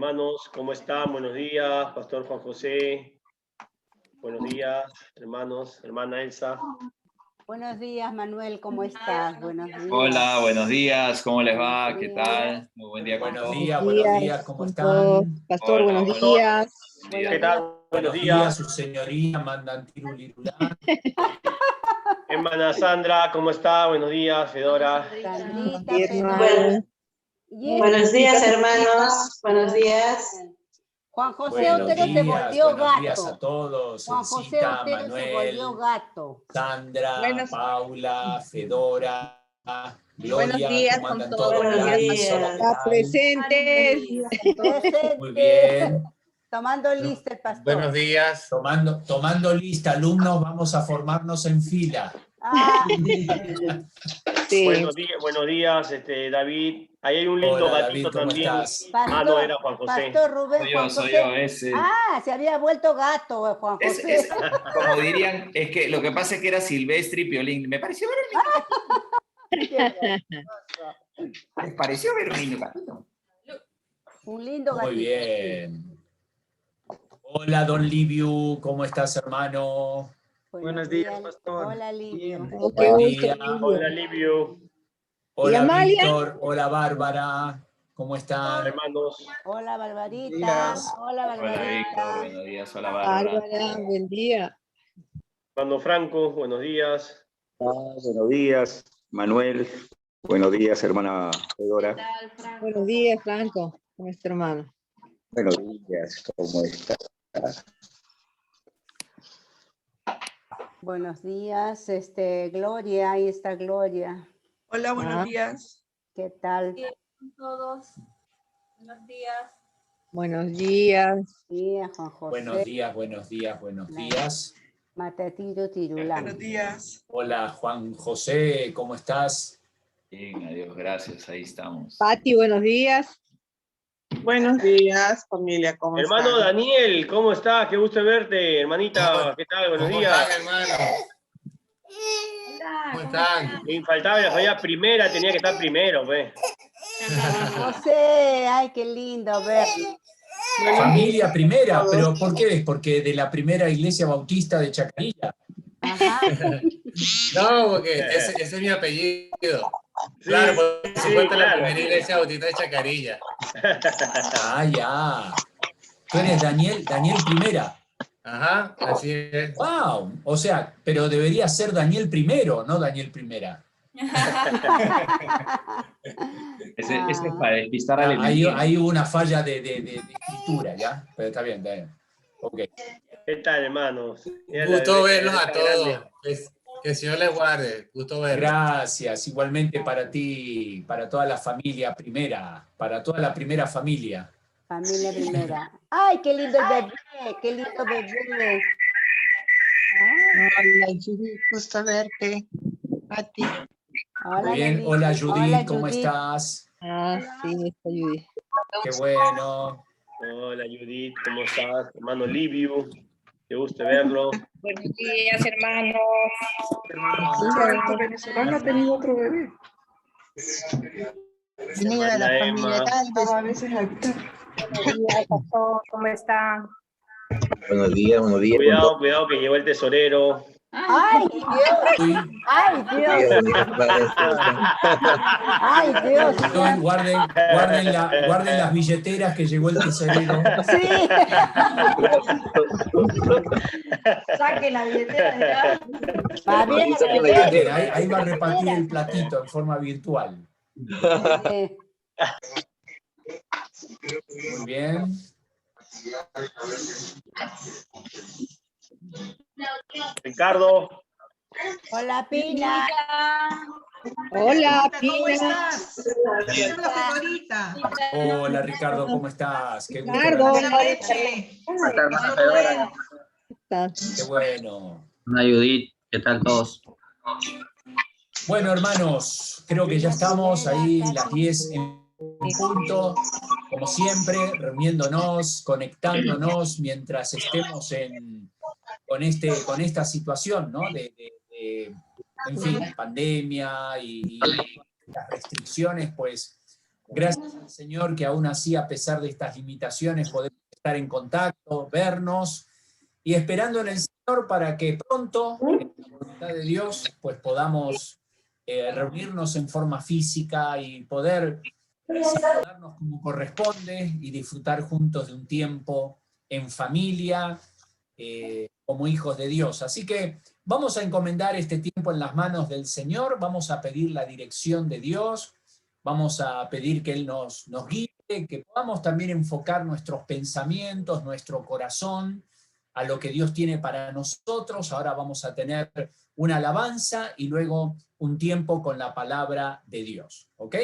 Hermanos, ¿cómo están? Buenos días, Pastor Juan José. Buenos días, hermanos, hermana Elsa. Buenos días, Manuel, ¿cómo estás? Buenos días. Hola, buenos días, ¿cómo les va? ¿Qué tal? Muy buen día con todos. Buenos días, ¿cómo están? Pastor, Hola, buenos días. ¿Qué tal? Buenos días, su señoría, mandan tirulirulá. Hermana Sandra, ¿cómo está? Buenos días, Fedora. Sandrita, Hermano. Buenos días, hermanos. Buenos días. Juan José Buenos Otero se días, volvió buenos días a gato. todos. Juan José Elsita, Otero se volvió Manuel, gato. Sandra, Paula, Fedora, Gloria, Buenos días ¿cómo andan con todos? todos. Buenos Gladys, días. hola, ¿qué Está tal? presentes. Presente. Muy bien. Tomando lista el pastor. Buenos días. Tomando lista, alumnos, vamos a formarnos en fila. Ah, Sí. Buenos días, David. Ahí hay un lindo Hola, gatito David, ¿cómo también. estás? No, era Juan José. Pastor Rubén, Juan Soy José. yo, ese. Ah, se había vuelto gato, Juan José. Como dirían, es que lo que pasa es que era Silvestre y Piolín. Me pareció ver ¿Les pareció ver un lindo gatito? Un lindo gatito. Muy bien. Hola, don Liviu, ¿cómo estás, hermano? Buenos días, pastor. Hola, Livio. Oh, qué Buen gusto, día. Livio. Hola, Livio. Hola, Amalia? Víctor. Hola, Bárbara. ¿Cómo están? Hermanos. Hola, Barbarita. días. Hola, Hola, Víctor. Barbarita. Buenos días. Hola, Bárbara. Bárbara, buen día. Hermano Franco, buenos días. Buenos días, Manuel. Buenos días, hermana Fedora. Buenos días, Franco. ¿Cómo está, hermano? Buenos días, ¿cómo está? Buenos días, Gloria, ahí está Gloria. Hola, buenos Ah. días. ¿Qué tal? Todos. Buenos días. Buenos días. Sí, a Juan José. Buenos días, buenos días, buenos días. Matatiro Tirulán. Buenos días. Hola, Juan José, ¿cómo estás? Bien, adiós, gracias. Ahí estamos. Pati, buenos días. Buenos días, familia, ¿cómo Hermano están? Daniel, ¿cómo estás? Qué gusto verte, hermanita. ¿Qué tal? Buenos ¿Cómo días. están, hermano? ¿Cómo están? Infaltable, la familia primera tenía que estar primero, pues. Juan José, ay, qué lindo verlo. Familia primera, pero ¿por qué? Porque de la primera iglesia bautista de Chacarilla. Ajá. No, porque ese es mi apellido. Sí, Claro, por sí, supuesto, la claro. primera iglesia bautista de Chacarilla. Ah, ya. Tú eres Daniel Primera. Ajá, así es. ¡Wow! O sea, pero debería ser Daniel Primero, no Daniel Primera. Ese es para despistar al Hay enemigo. una falla de escritura, ¿ya? Pero está bien, está bien. Ok. ¿Qué tal, hermanos? Mira la Gusto iglesia, verlos la a iglesia grande. todos. Que el Señor les guarde. Gusto verlos. Gracias, igualmente para ti, para toda la familia primera, para toda la primera familia. Familia primera. Ay, qué lindo el bebé, qué lindo bebé. Hola, Judith, gusto verte. A ti. Hola, Muy bien, Nelly. hola Judith, Hola, ¿cómo Judith. estás? Ah, sí, está Judy. Qué bueno. Hola, Judith, ¿cómo estás? Hermano Livio, qué gusto verlo. Buenos días, hermanos. ¿Tu venezolano ha tenido otro bebé? Venido de la Hermana familia Emma. Galvez. A veces acá. Buenos días, pastor. ¿Cómo está? Buenos días con todos. Cuidado que llegó el tesorero. Ay, Dios. Uy, Ay, Dios. Ay, Dios. uy, guarden las billeteras que llegó el tesorero. Sí. Saque la billetera de acá. Va bien, Ahí va a repartir el platito en forma virtual. Muy bien. Ricardo, Hola, Pina. Hola, ¿Cómo Pina. estás? Hola, Fedorita. Hola Ricardo, ¿cómo estás? Qué gusto Ricardo, verte. Hola, Meche. ¿Cómo está, hermana Fedora? Qué bueno. Hola Judith, ¿qué tal todos? Bueno, hermanos, creo que ya estamos ahí las 10 en punto, como siempre, reuniéndonos, conectándonos mientras estemos con esta situación, ¿no? En fin, pandemia y las restricciones, pues Gracias al Señor que aún así, a pesar de estas limitaciones, podemos estar en contacto, vernos y esperando en el Señor para que pronto, en la voluntad de Dios, pues podamos reunirnos en forma física y poder saludarnos como corresponde y disfrutar juntos de un tiempo en familia, como hijos de Dios. Así que vamos a encomendar este tiempo en las manos del Señor, vamos a pedir la dirección de Dios, vamos a pedir que Él nos guíe, que podamos también enfocar nuestros pensamientos, nuestro corazón a lo que Dios tiene para nosotros. Ahora vamos a tener una alabanza y luego un tiempo con la palabra de Dios, ¿ok?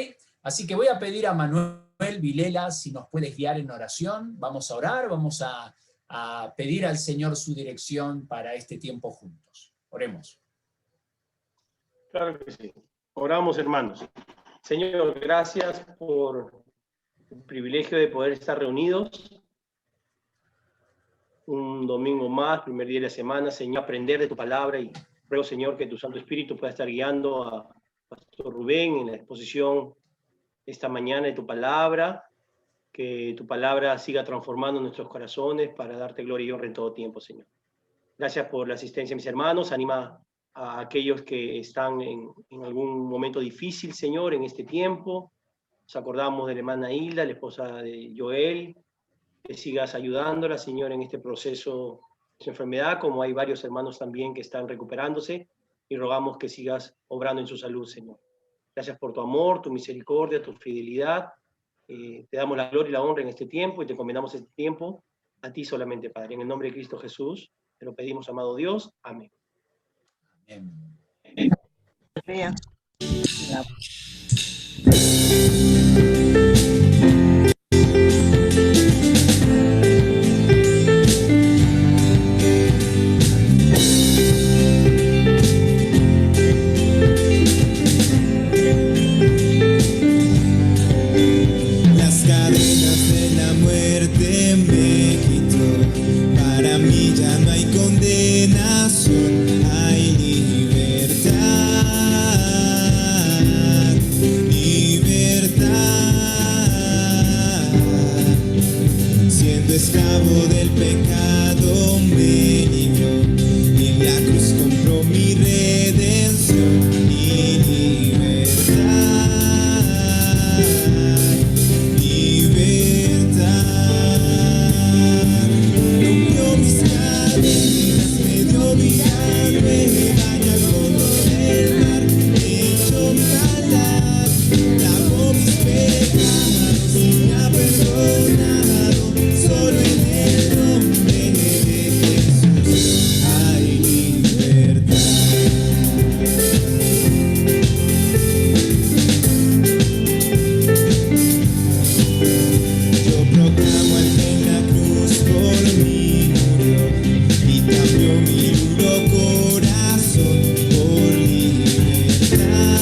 Así que voy a pedir a Manuel Vilela si nos puedes guiar en oración. Vamos a orar, vamos a pedir al Señor su dirección para este tiempo juntos. Oremos. Claro que sí. Oramos, hermanos. Señor, gracias por el privilegio de poder estar reunidos un domingo más, primer día de la semana, Señor, aprender de tu palabra, y ruego, Señor, que tu Santo Espíritu pueda estar guiando a Pastor Rubén en la exposición esta mañana de tu palabra, que tu palabra siga transformando nuestros corazones para darte gloria y honra en todo tiempo, Señor. Gracias por la asistencia de mis hermanos. Anima a aquellos que están en algún momento difícil, Señor, en este tiempo. Nos acordamos de la hermana Hilda, la esposa de Joel, que sigas ayudándola, Señor, en este proceso de su enfermedad, como hay varios hermanos también que están recuperándose, y rogamos que sigas obrando en su salud, Señor. Gracias por tu amor, tu misericordia, tu fidelidad. Te damos la gloria y la honra en este tiempo, y te encomendamos este tiempo a ti solamente, Padre. En el nombre de Cristo Jesús, te lo pedimos, amado Dios. Amén. Amén. Las cadenas de la muerte me quitó. Para mí ya no hay condenación, hay libertad, libertad. Siendo esclavo del pecado me libró, en la cruz compró mi redención y libertad. Rompió mis cadenas, me dio vida nueva, y al fondo del mar me echó mi maldad. Lavó mis pecados y me ha perdonado. Solo en el nombre de Jesús hay libertad. Yo proclamo al que en la cruz por mí murió y cambió mi duro corazón por libertad,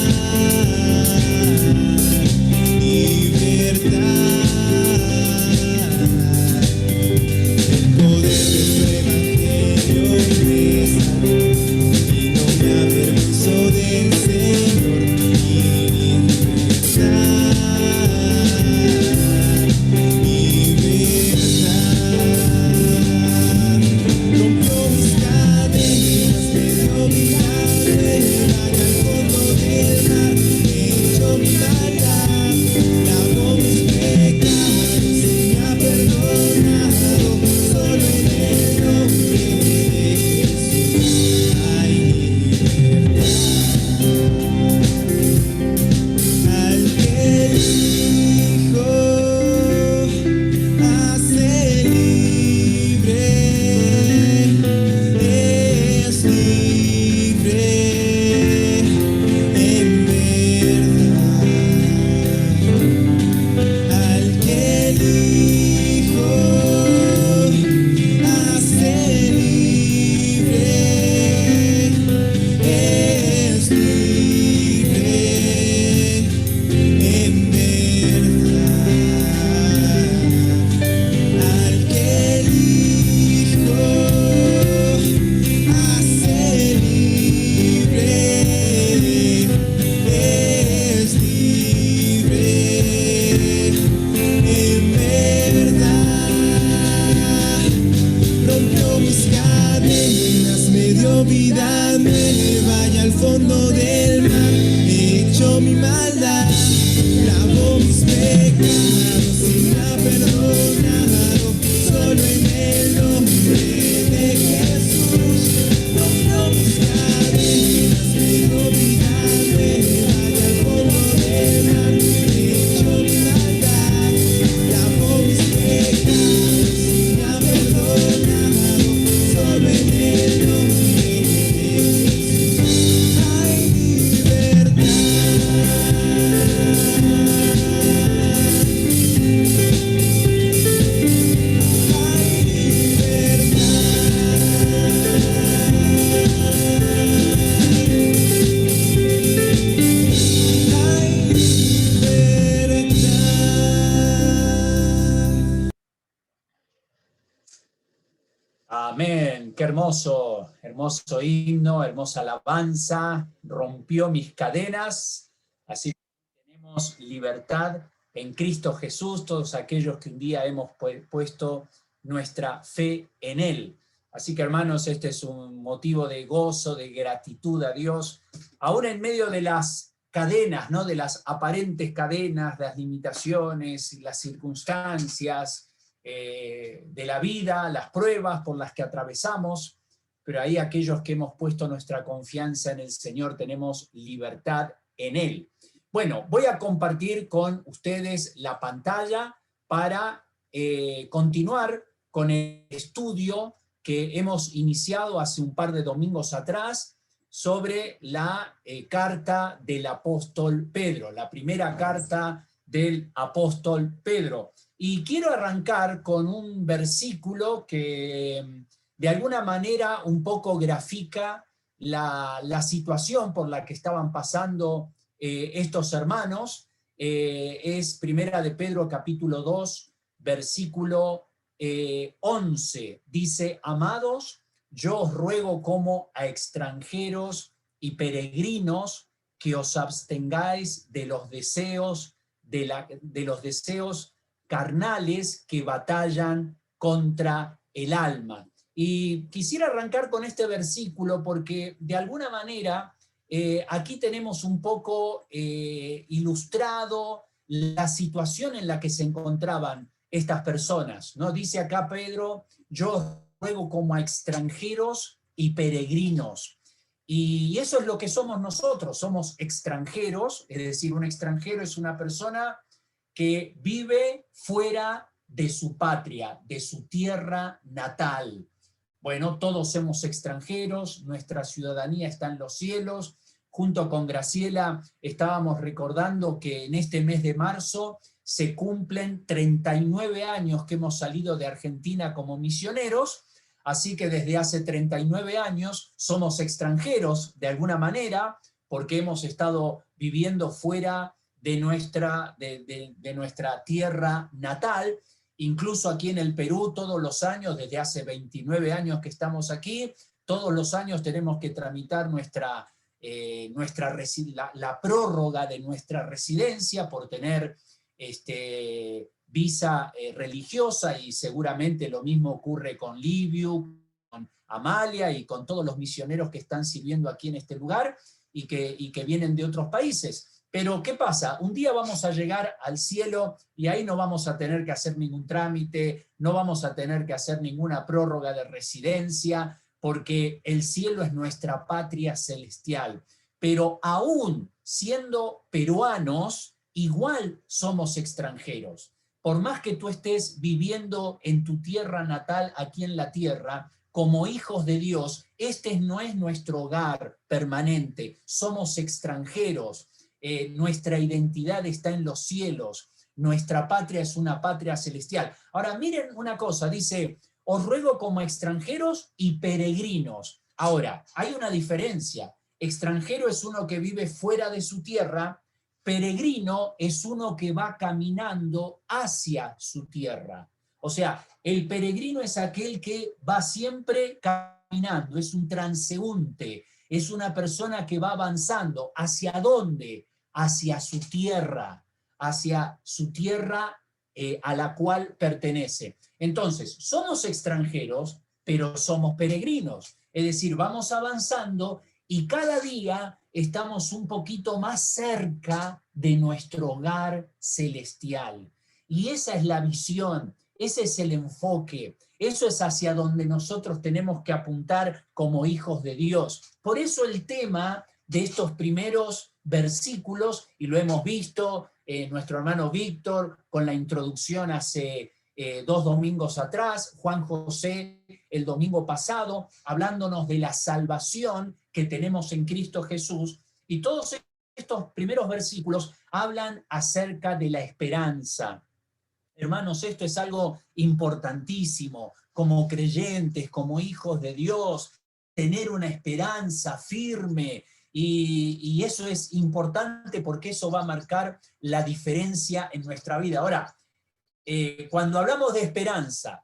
libertad. El poder de su evangelio me salvó y no me avergonzó del Señor. Libertad, rompió mis cadenas, me dio vida nueva, y al fondo del mar me echó mi maldad. Lavó mis pecados y me ha perdonado. Solo en el nombre de Jesús hay libertad. maldad. Lavó mis pecados y me ha perdonado. Solo en el nombre de Jesús. Rompió mis cadenas, me dio vida nueva y al fondo del mar me echó mi maldad. Lavó mis pecados y me ha perdonado. Solo en el nombre de Jesús hay libertad. Amén, qué hermoso, hermoso himno, hermosa alabanza, rompió mis cadenas, así que tenemos libertad en Cristo Jesús, todos aquellos que un día hemos puesto nuestra fe en Él. Así que hermanos, este es un motivo de gozo, de gratitud a Dios, aún en medio de las cadenas, ¿no? De las aparentes cadenas, las limitaciones, las circunstancias, de la vida, las pruebas por las que atravesamos, pero ahí aquellos que hemos puesto nuestra confianza en el Señor tenemos libertad en Él. Bueno, voy a compartir con ustedes la pantalla para continuar con el estudio que hemos iniciado hace un par de domingos atrás sobre la carta del apóstol Pedro, la primera carta del apóstol Pedro. Y quiero arrancar con un versículo que de alguna manera un poco grafica la situación por la que estaban pasando estos hermanos. Es Primera de Pedro capítulo 2, versículo 11. Dice: amados, yo os ruego como a extranjeros y peregrinos que os abstengáis de los deseos carnales que batallan contra el alma. Y quisiera arrancar con este versículo porque de alguna manera aquí tenemos un poco ilustrado la situación en la que se encontraban estas personas, ¿no? Dice acá Pedro: yo os ruego como a extranjeros y peregrinos. Y eso es lo que somos nosotros, somos extranjeros, es decir, un extranjero es una persona que vive fuera de su patria, de su tierra natal. Bueno, todos somos extranjeros, nuestra ciudadanía está en los cielos. Junto con Graciela estábamos recordando que en este mes de marzo se cumplen 39 años que hemos salido de Argentina como misioneros, así que desde hace 39 años somos extranjeros de alguna manera, porque hemos estado viviendo fuera de nuestra tierra natal. Incluso aquí en el Perú, todos los años, desde hace 29 años que estamos aquí, todos los años tenemos que tramitar la prórroga de nuestra residencia por tener visa religiosa, y seguramente lo mismo ocurre con Liviu, con Amalia y con todos los misioneros que están sirviendo aquí en este lugar y que vienen de otros países. Pero ¿qué pasa? Un día vamos a llegar al cielo y ahí no vamos a tener que hacer ningún trámite, no vamos a tener que hacer ninguna prórroga de residencia, porque el cielo es nuestra patria celestial. Pero aún siendo peruanos, igual somos extranjeros. Por más que tú estés viviendo en tu tierra natal, aquí en la tierra, como hijos de Dios, este no es nuestro hogar permanente, somos extranjeros. Nuestra identidad está en los cielos, nuestra patria es una patria celestial. Ahora miren una cosa, dice: os ruego como extranjeros y peregrinos. Ahora, hay una diferencia. Extranjero es uno que vive fuera de su tierra, peregrino es uno que va caminando hacia su tierra. O sea, el peregrino es aquel que va siempre caminando, es un transeúnte, es una persona que va avanzando. ¿Hacia dónde? Hacia su tierra a la cual pertenece. Entonces, somos extranjeros, pero somos peregrinos. Es decir, vamos avanzando y cada día estamos un poquito más cerca de nuestro hogar celestial. Y esa es la visión, ese es el enfoque, eso es hacia donde nosotros tenemos que apuntar como hijos de Dios. Por eso el tema de estos primeros versículos, y lo hemos visto, nuestro hermano Víctor con la introducción hace 2 domingos atrás, Juan José el domingo pasado, hablándonos de la salvación que tenemos en Cristo Jesús, y todos estos primeros versículos hablan acerca de la esperanza. Hermanos, esto es algo importantísimo, como creyentes, como hijos de Dios, tener una esperanza firme, y eso es importante porque eso va a marcar la diferencia en nuestra vida. Ahora, cuando hablamos de esperanza,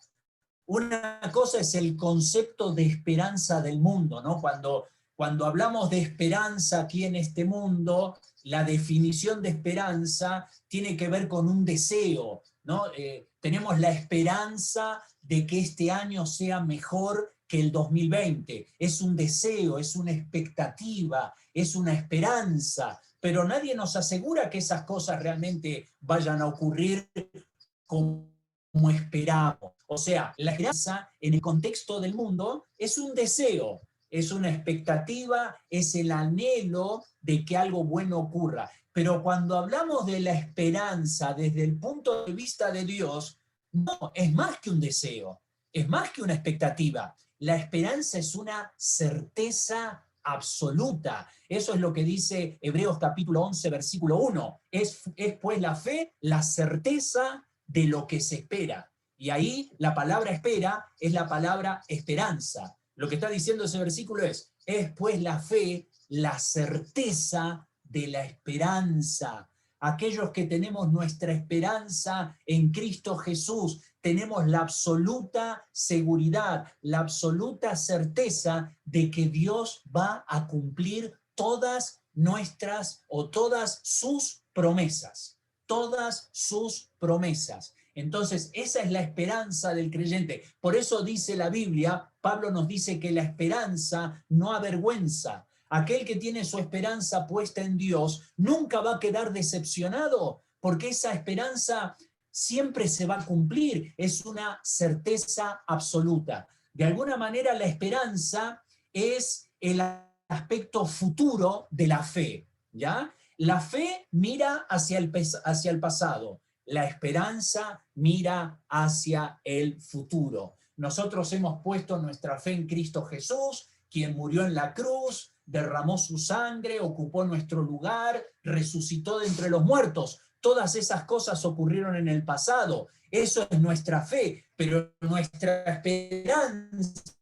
una cosa es el concepto de esperanza del mundo, ¿no? Cuando hablamos de esperanza aquí en este mundo, la definición de esperanza tiene que ver con un deseo, ¿no? Tenemos la esperanza de que este año sea mejor que el 2020. Es un deseo, es una expectativa, es una esperanza, pero nadie nos asegura que esas cosas realmente vayan a ocurrir como esperamos. O sea, la esperanza en el contexto del mundo es un deseo, es una expectativa, es el anhelo de que algo bueno ocurra. Pero cuando hablamos de la esperanza desde el punto de vista de Dios, no, es más que un deseo, es más que una expectativa. La esperanza es una certeza absoluta. Eso es lo que dice Hebreos capítulo 11, versículo 1. Es pues la fe, la certeza de lo que se espera. Y ahí la palabra espera es la palabra esperanza. Lo que está diciendo ese versículo es pues la fe, la certeza de la esperanza. Aquellos que tenemos nuestra esperanza en Cristo Jesús, tenemos la absoluta seguridad, la absoluta certeza de que Dios va a cumplir todas nuestras o todas sus promesas. Todas sus promesas. Entonces, esa es la esperanza del creyente. Por eso dice la Biblia, Pablo nos dice que la esperanza no avergüenza. Aquel que tiene su esperanza puesta en Dios nunca va a quedar decepcionado, porque esa esperanza siempre se va a cumplir, es una certeza absoluta. De alguna manera la esperanza es el aspecto futuro de la fe, ¿ya? La fe mira hacia el pasado, la esperanza mira hacia el futuro. Nosotros hemos puesto nuestra fe en Cristo Jesús, quien murió en la cruz, derramó su sangre, ocupó nuestro lugar, resucitó de entre los muertos. Todas esas cosas ocurrieron en el pasado. Eso es nuestra fe, pero nuestra esperanza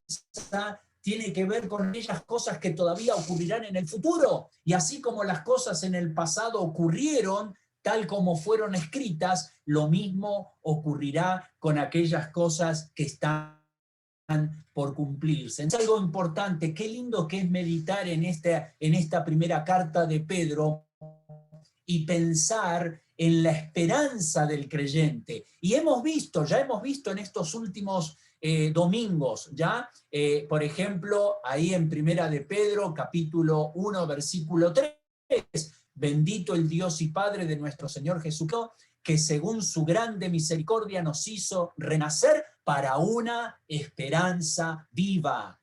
tiene que ver con aquellas cosas que todavía ocurrirán en el futuro. Y así como las cosas en el pasado ocurrieron, tal como fueron escritas, lo mismo ocurrirá con aquellas cosas que están por cumplirse. Es algo importante, qué lindo que es meditar en esta primera carta de Pedro y pensar en la esperanza del creyente. Y ya hemos visto en estos últimos domingos, ¿ya? Por ejemplo, ahí en Primera de Pedro, capítulo 1, versículo 3, bendito el Dios y Padre de nuestro Señor Jesucristo, que según su grande misericordia nos hizo renacer para una esperanza viva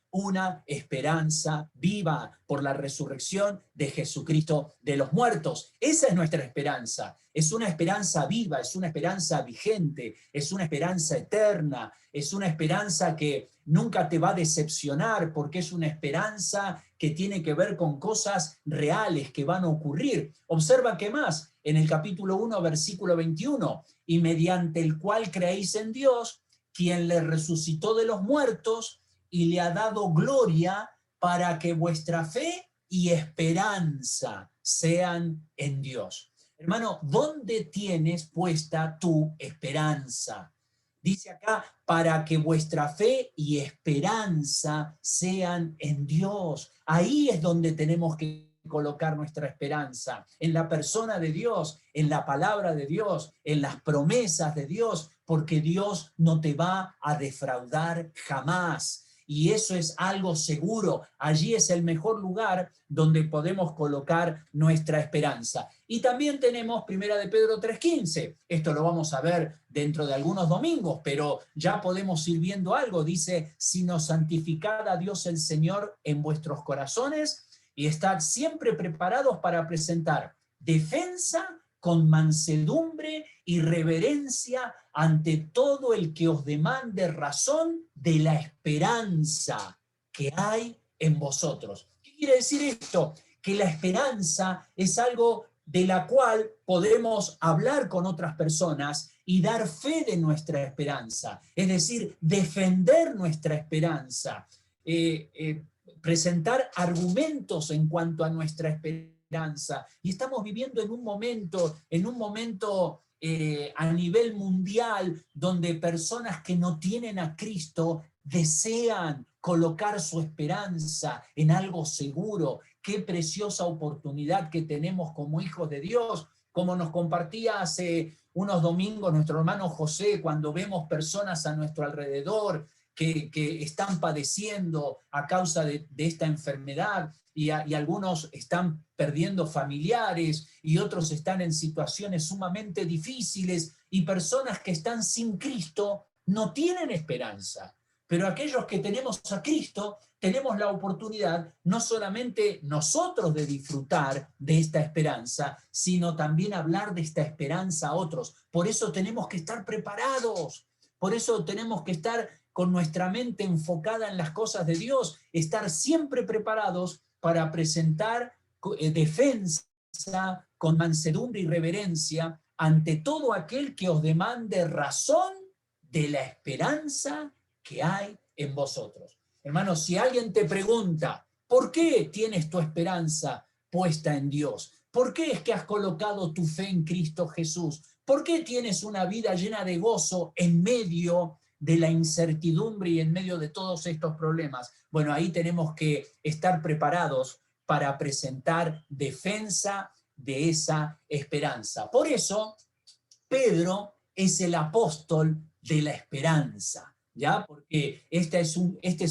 por la resurrección de Jesucristo de los muertos. Esa es nuestra esperanza. Es una esperanza viva, es una esperanza vigente, es una esperanza eterna, es una esperanza que nunca te va a decepcionar porque es una esperanza que tiene que ver con cosas reales que van a ocurrir. Observa que más, en el capítulo 1, versículo 21, y mediante el cual creéis en Dios, quien le resucitó de los muertos y le ha dado gloria para que vuestra fe y esperanza sean en Dios. Hermano, ¿dónde tienes puesta tu esperanza? Dice acá, para que vuestra fe y esperanza sean en Dios. Ahí es donde tenemos que colocar nuestra esperanza, en la persona de Dios, en la palabra de Dios, en las promesas de Dios, porque Dios no te va a defraudar jamás. y eso es algo seguro. Allí es el mejor lugar donde podemos colocar nuestra esperanza. Y también tenemos 1 de Pedro 3:15. Esto lo vamos a ver dentro de algunos domingos, pero ya podemos ir viendo algo. Dice, sino santificad a Dios el Señor en vuestros corazones y estad siempre preparados para presentar defensa con mansedumbre y reverencia ante todo el que os demande razón de la esperanza que hay en vosotros. ¿Qué quiere decir esto? Que la esperanza es algo de la cual podemos hablar con otras personas y dar fe de nuestra esperanza, es decir, defender nuestra esperanza, presentar argumentos en cuanto a nuestra esperanza. Y estamos viviendo en un momento a nivel mundial donde personas que no tienen a Cristo desean colocar su esperanza en algo seguro. Qué preciosa oportunidad que tenemos como hijos de Dios, como nos compartía hace unos domingos nuestro hermano José, cuando vemos personas a nuestro alrededor que están padeciendo a causa de esta enfermedad, y algunos están perdiendo familiares, y otros están en situaciones sumamente difíciles, y personas que están sin Cristo no tienen esperanza. Pero aquellos que tenemos a Cristo, tenemos la oportunidad no solamente nosotros de disfrutar de esta esperanza, sino también hablar de esta esperanza a otros. Por eso tenemos que estar preparados, por eso tenemos que estar con nuestra mente enfocada en las cosas de Dios, estar siempre preparados para presentar defensa con mansedumbre y reverencia ante todo aquel que os demande razón de la esperanza que hay en vosotros. Hermanos, si alguien te pregunta, ¿por qué tienes tu esperanza puesta en Dios? ¿Por qué es que has colocado tu fe en Cristo Jesús? ¿Por qué tienes una vida llena de gozo en medio de la incertidumbre y en medio de todos estos problemas? Bueno, ahí tenemos que estar preparados para presentar defensa de esa esperanza. Por eso, Pedro es el apóstol de la esperanza, ¿ya? Porque este es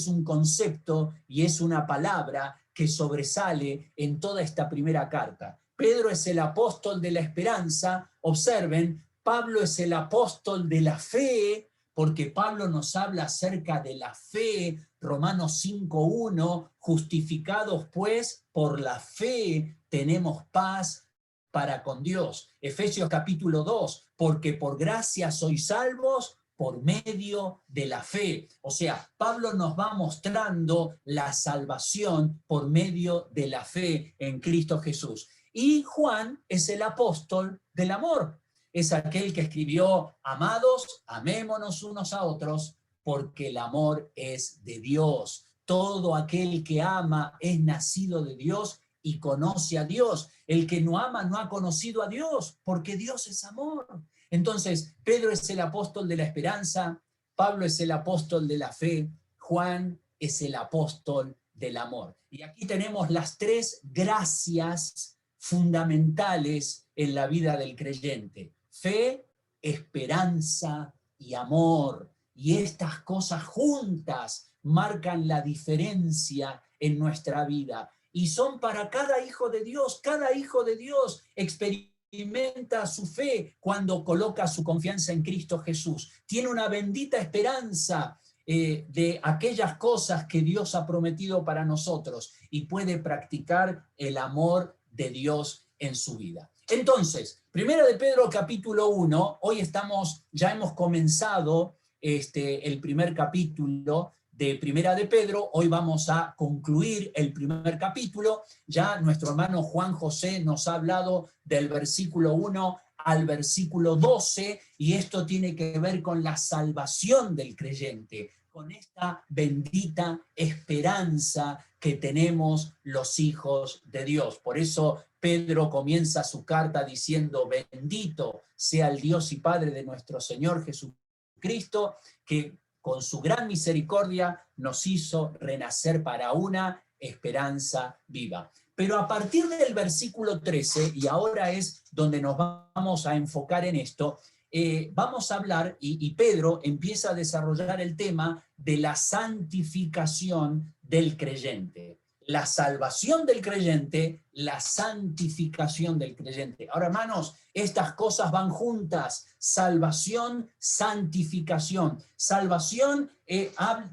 un concepto y es una palabra que sobresale en toda esta primera carta. Pedro es el apóstol de la esperanza. Observen, Pablo es el apóstol de la fe, porque Pablo nos habla acerca de la fe, Romanos 5:1, justificados pues por la fe tenemos paz para con Dios. Efesios capítulo 2, porque por gracia sois salvos por medio de la fe. O sea, Pablo nos va mostrando la salvación por medio de la fe en Cristo Jesús. Y Juan es el apóstol del amor. Es aquel que escribió, amados, amémonos unos a otros, porque el amor es de Dios. Todo aquel que ama es nacido de Dios y conoce a Dios. El que no ama no ha conocido a Dios, porque Dios es amor. Entonces, Pedro es el apóstol de la esperanza, Pablo es el apóstol de la fe, Juan es el apóstol del amor. Y aquí tenemos las tres gracias fundamentales en la vida del creyente: fe, esperanza y amor. Y estas cosas juntas marcan la diferencia en nuestra vida. Y son para cada hijo de Dios experimenta su fe cuando coloca su confianza en Cristo Jesús. Tiene una bendita esperanza de aquellas cosas que Dios ha prometido para nosotros y puede practicar el amor de Dios en su vida. Entonces, 1 de Pedro capítulo 1, hoy ya hemos comenzado el primer capítulo de 1 de Pedro, hoy vamos a concluir el primer capítulo. Ya nuestro hermano Juan José nos ha hablado del versículo 1 al versículo 12, y esto tiene que ver con la salvación del creyente, con esta bendita esperanza que tenemos los hijos de Dios. Por eso Pedro comienza su carta diciendo: bendito sea el Dios y Padre de nuestro Señor Jesucristo, que con su gran misericordia nos hizo renacer para una esperanza viva. Pero a partir del versículo 13, y ahora es donde nos vamos a enfocar en esto, vamos a hablar, y Pedro empieza a desarrollar el tema de la santificación del creyente. La salvación del creyente, la santificación del creyente. Ahora, hermanos, estas cosas van juntas. Salvación, santificación. Salvación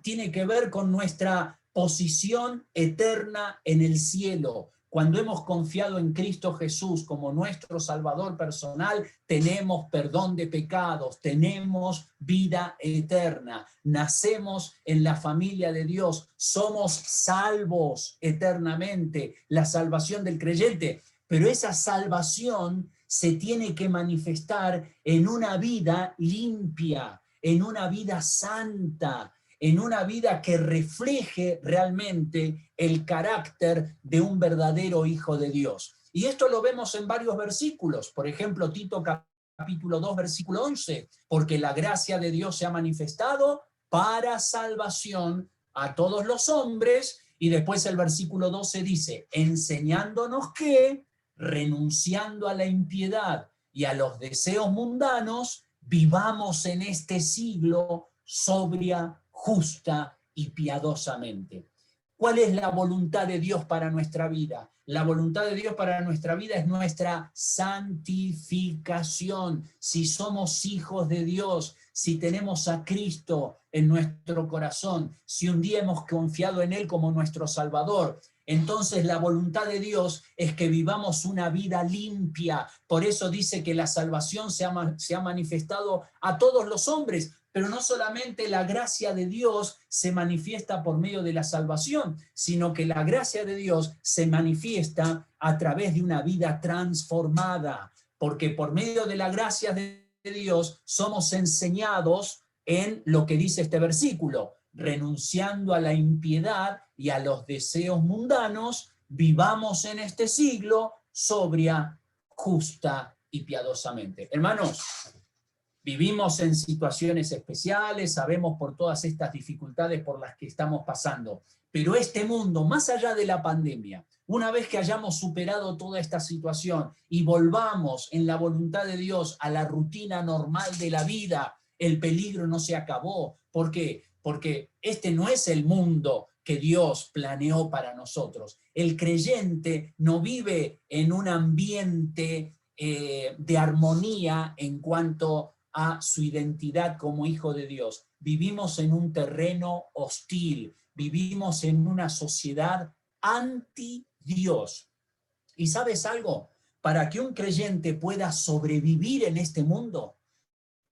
tiene que ver con nuestra posición eterna en el cielo. Cuando hemos confiado en Cristo Jesús como nuestro Salvador personal, tenemos perdón de pecados, tenemos vida eterna, nacemos en la familia de Dios, somos salvos eternamente, la salvación del creyente. Pero esa salvación se tiene que manifestar en una vida limpia, en una vida santa, en una vida que refleje realmente el carácter de un verdadero hijo de Dios. Y esto lo vemos en varios versículos. Por ejemplo, Tito capítulo 2, versículo 11, porque la gracia de Dios se ha manifestado para salvación a todos los hombres. Y después el versículo 12 dice, enseñándonos que, renunciando a la impiedad y a los deseos mundanos, vivamos en este siglo sobria, justa y piadosamente. ¿Cuál es la voluntad de Dios para nuestra vida? La voluntad de Dios para nuestra vida es nuestra santificación. Si somos hijos de Dios, si tenemos a Cristo en nuestro corazón, si un día hemos confiado en Él como nuestro Salvador, entonces la voluntad de Dios es que vivamos una vida limpia. Por eso dice que la salvación se ha manifestado a todos los hombres. Pero no solamente la gracia de Dios se manifiesta por medio de la salvación, sino que la gracia de Dios se manifiesta a través de una vida transformada, porque por medio de la gracia de Dios somos enseñados en lo que dice este versículo, renunciando a la impiedad y a los deseos mundanos, vivamos en este siglo sobria, justa y piadosamente. Hermanos, vivimos en situaciones especiales, sabemos por todas estas dificultades por las que estamos pasando, pero este mundo, más allá de la pandemia, una vez que hayamos superado toda esta situación y volvamos en la voluntad de Dios a la rutina normal de la vida, el peligro no se acabó. ¿Por qué? Porque este no es el mundo que Dios planeó para nosotros. El creyente no vive en un ambiente de armonía en cuanto a su identidad como hijo de Dios. Vivimos en un terreno hostil, vivimos en una sociedad anti-Dios. ¿Y sabes algo? Para que un creyente pueda sobrevivir en este mundo,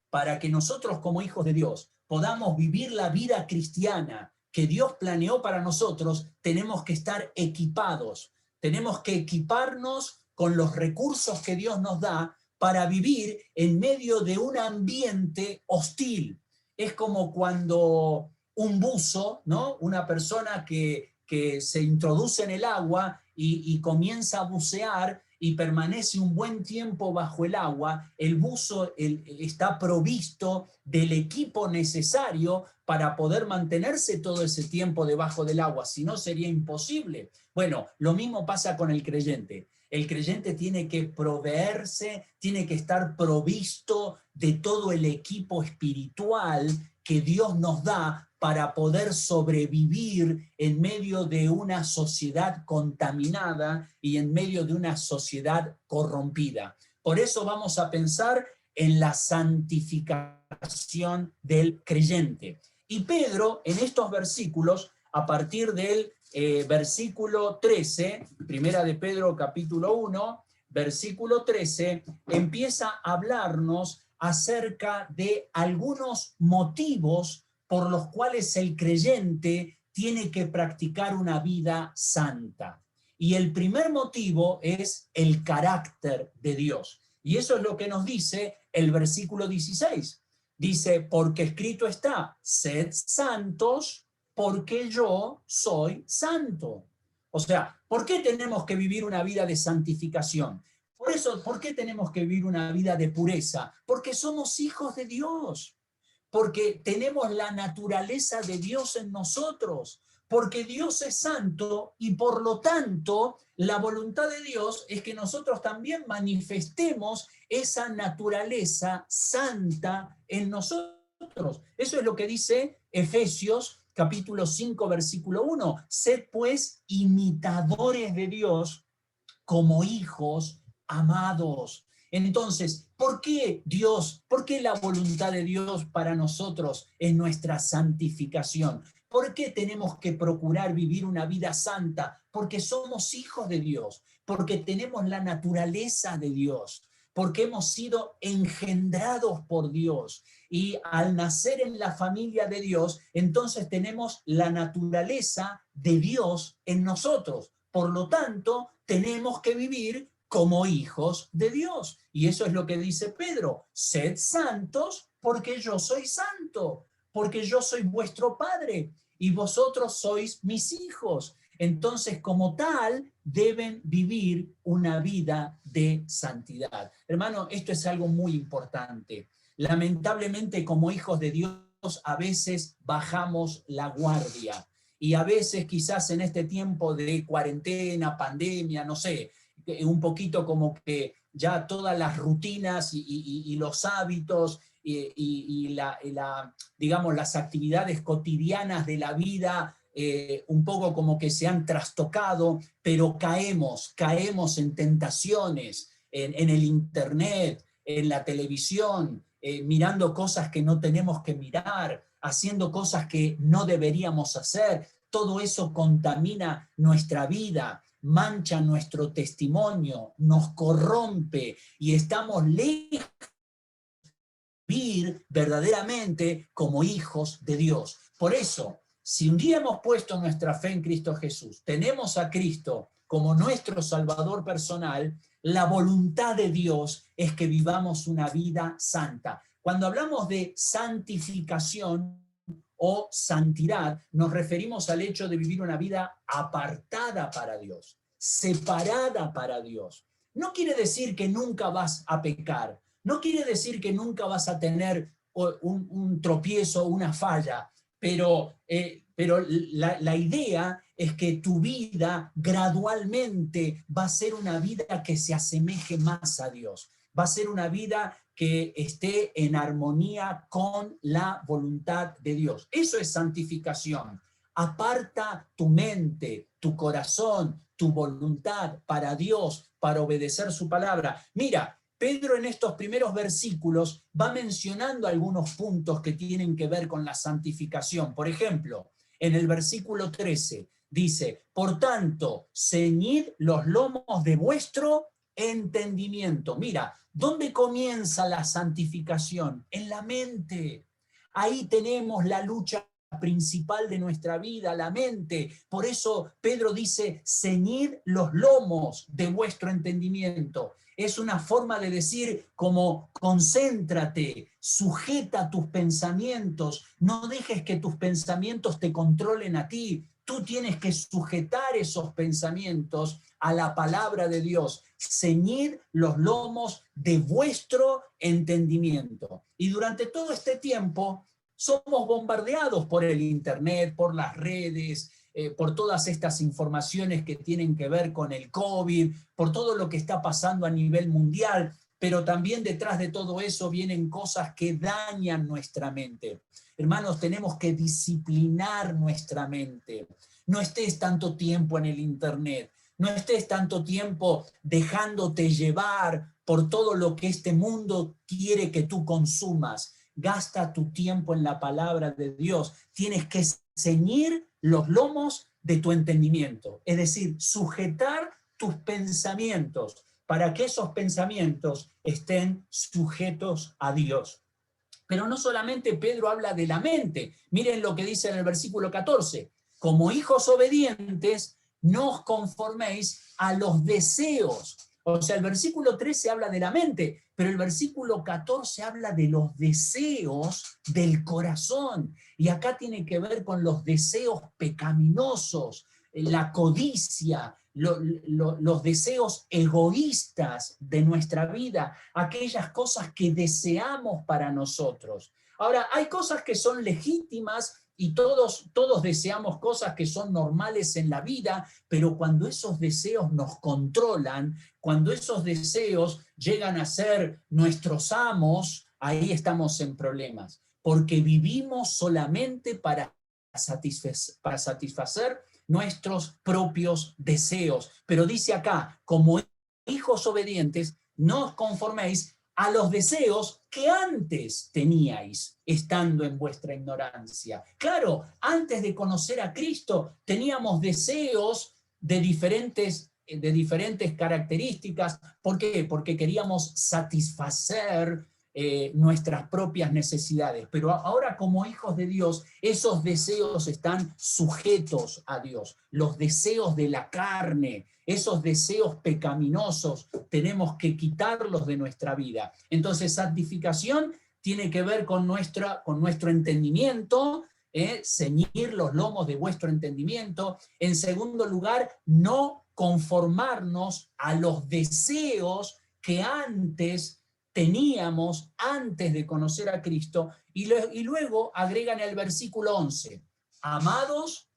para que nosotros como hijos de Dios podamos vivir la vida cristiana que Dios planeó para nosotros, tenemos que estar equipados, tenemos que equiparnos con los recursos que Dios nos da para vivir en medio de un ambiente hostil. Es como cuando un buzo, ¿no? Una persona que se introduce en el agua y comienza a bucear y permanece un buen tiempo bajo el agua, el buzo está provisto del equipo necesario para poder mantenerse todo ese tiempo debajo del agua, si no sería imposible. Bueno, lo mismo pasa con el creyente. El creyente tiene que proveerse, tiene que estar provisto de todo el equipo espiritual que Dios nos da para poder sobrevivir en medio de una sociedad contaminada y en medio de una sociedad corrompida. Por eso vamos a pensar en la santificación del creyente. Y Pedro, en estos versículos, a partir del versículo 13, primera de Pedro capítulo 1, versículo 13, empieza a hablarnos acerca de algunos motivos por los cuales el creyente tiene que practicar una vida santa. Y el primer motivo es el carácter de Dios. Y eso es lo que nos dice el versículo 16. Dice, porque escrito está, sed santos, porque yo soy santo. O sea, ¿por qué tenemos que vivir una vida de santificación? Por eso, ¿por qué tenemos que vivir una vida de pureza? Porque somos hijos de Dios, porque tenemos la naturaleza de Dios en nosotros, porque Dios es santo y por lo tanto la voluntad de Dios es que nosotros también manifestemos esa naturaleza santa en nosotros. Eso es lo que dice Efesios capítulo 5, versículo 1. Sed pues imitadores de Dios como hijos amados. Entonces, ¿por qué Dios, por qué la voluntad de Dios para nosotros es nuestra santificación? ¿Por qué tenemos que procurar vivir una vida santa? Porque somos hijos de Dios, porque tenemos la naturaleza de Dios, porque hemos sido engendrados por Dios. Y al nacer en la familia de Dios, entonces tenemos la naturaleza de Dios en nosotros. Por lo tanto, tenemos que vivir como hijos de Dios. Y eso es lo que dice Pedro: sed santos porque yo soy santo, porque yo soy vuestro Padre y vosotros sois mis hijos. Entonces, como tal, deben vivir una vida de santidad. Hermano, esto es algo muy importante. Lamentablemente, como hijos de Dios, a veces bajamos la guardia. Y a veces, quizás en este tiempo de cuarentena, pandemia, no sé, un poquito como que ya todas las rutinas y los hábitos digamos, las actividades cotidianas de la vida un poco como que se han trastocado, pero caemos en tentaciones, en el internet, en la televisión, mirando cosas que no tenemos que mirar, haciendo cosas que no deberíamos hacer. Todo eso contamina nuestra vida, mancha nuestro testimonio, nos corrompe y estamos lejos de vivir verdaderamente como hijos de Dios. Por eso, si un día hemos puesto nuestra fe en Cristo Jesús, tenemos a Cristo como nuestro Salvador personal, la voluntad de Dios es que vivamos una vida santa. Cuando hablamos de santificación o santidad, nos referimos al hecho de vivir una vida apartada para Dios, separada para Dios. No quiere decir que nunca vas a pecar, no quiere decir que nunca vas a tener un tropiezo, una falla, pero la idea es que tu vida gradualmente va a ser una vida que se asemeje más a Dios, va a ser una vida que esté en armonía con la voluntad de Dios. Eso es santificación. Aparta tu mente, tu corazón, tu voluntad para Dios, para obedecer su palabra. Mira, Pedro en estos primeros versículos va mencionando algunos puntos que tienen que ver con la santificación. Por ejemplo, en el versículo 13 dice: por tanto, ceñid los lomos de vuestro entendimiento. Mira, ¿dónde comienza la santificación? En la mente. Ahí tenemos la lucha principal de nuestra vida, la mente. Por eso Pedro dice: ceñid los lomos de vuestro entendimiento. Es una forma de decir como concéntrate, sujeta tus pensamientos, no dejes que tus pensamientos te controlen a ti. Tú tienes que sujetar esos pensamientos a la palabra de Dios. Ceñid los lomos de vuestro entendimiento. Y durante todo este tiempo somos bombardeados por el internet, por las redes, por todas estas informaciones que tienen que ver con el COVID, por todo lo que está pasando a nivel mundial, pero también detrás de todo eso vienen cosas que dañan nuestra mente. Hermanos, tenemos que disciplinar nuestra mente. No estés tanto tiempo en el internet, no estés tanto tiempo dejándote llevar por todo lo que este mundo quiere que tú consumas. Gasta tu tiempo en la palabra de Dios. Tienes que ceñir los lomos de tu entendimiento, es decir, sujetar tus pensamientos para que esos pensamientos estén sujetos a Dios. Pero no solamente Pedro habla de la mente. Miren lo que dice en el versículo 14. Como hijos obedientes, no os conforméis a los deseos. O sea, el versículo 13 habla de la mente, pero el versículo 14 habla de los deseos del corazón. Y acá tiene que ver con los deseos pecaminosos, la codicia, los deseos egoístas de nuestra vida, aquellas cosas que deseamos para nosotros. Ahora, hay cosas que son legítimas y todos deseamos cosas que son normales en la vida, pero cuando esos deseos nos controlan, cuando esos deseos llegan a ser nuestros amos, ahí estamos en problemas, porque vivimos solamente para satisfacer nuestros propios deseos. Pero dice acá, como hijos obedientes, no os conforméis a los deseos que antes teníais, estando en vuestra ignorancia. Claro, antes de conocer a Cristo, teníamos deseos de diferentes características. ¿Por qué? Porque queríamos satisfacer nuestras propias necesidades. Pero ahora, como hijos de Dios, esos deseos están sujetos a Dios. Los deseos de la carne, esos deseos pecaminosos, tenemos que quitarlos de nuestra vida. Entonces, santificación tiene que ver con nuestro entendimiento, ceñir los lomos de vuestro entendimiento. En segundo lugar, no conformarnos a los deseos que antes teníamos antes de conocer a Cristo, y luego agregan el versículo 11, amados,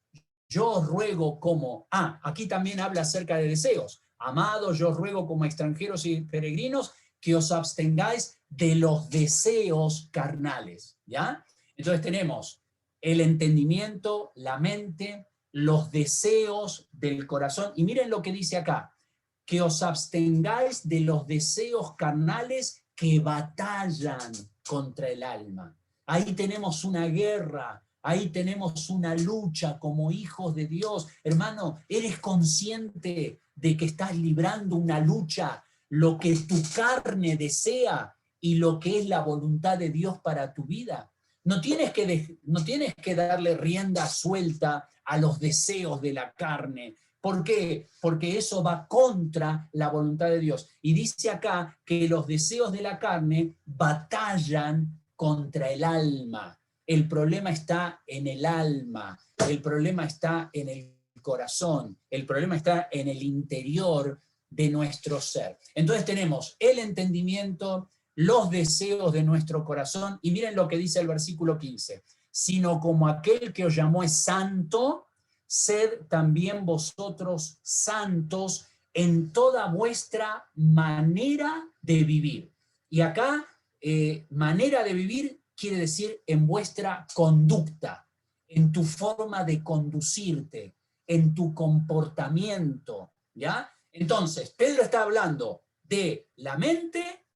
yo os ruego como, aquí también habla acerca de deseos, amados, yo os ruego como extranjeros y peregrinos, que os abstengáis de los deseos carnales, ¿ya? Entonces tenemos el entendimiento, la mente, los deseos del corazón, y miren lo que dice acá, que os abstengáis de los deseos carnales que batallan contra el alma. Ahí tenemos una guerra, ahí tenemos una lucha como hijos de Dios. Hermano, ¿eres consciente de que estás librando una lucha, lo que tu carne desea y lo que es la voluntad de Dios para tu vida? No tienes que darle rienda suelta a los deseos de la carne. ¿Por qué? Porque eso va contra la voluntad de Dios. Y dice acá que los deseos de la carne batallan contra el alma. El problema está en el alma, el problema está en el corazón, el problema está en el interior de nuestro ser. Entonces tenemos el entendimiento, los deseos de nuestro corazón, y miren lo que dice el versículo 15, sino como aquel que os llamó es santo, sed también vosotros santos en toda vuestra manera de vivir. Y acá, manera de vivir quiere decir en vuestra conducta, en tu forma de conducirte, en tu comportamiento, ¿ya? Entonces, Pedro está hablando de la mente,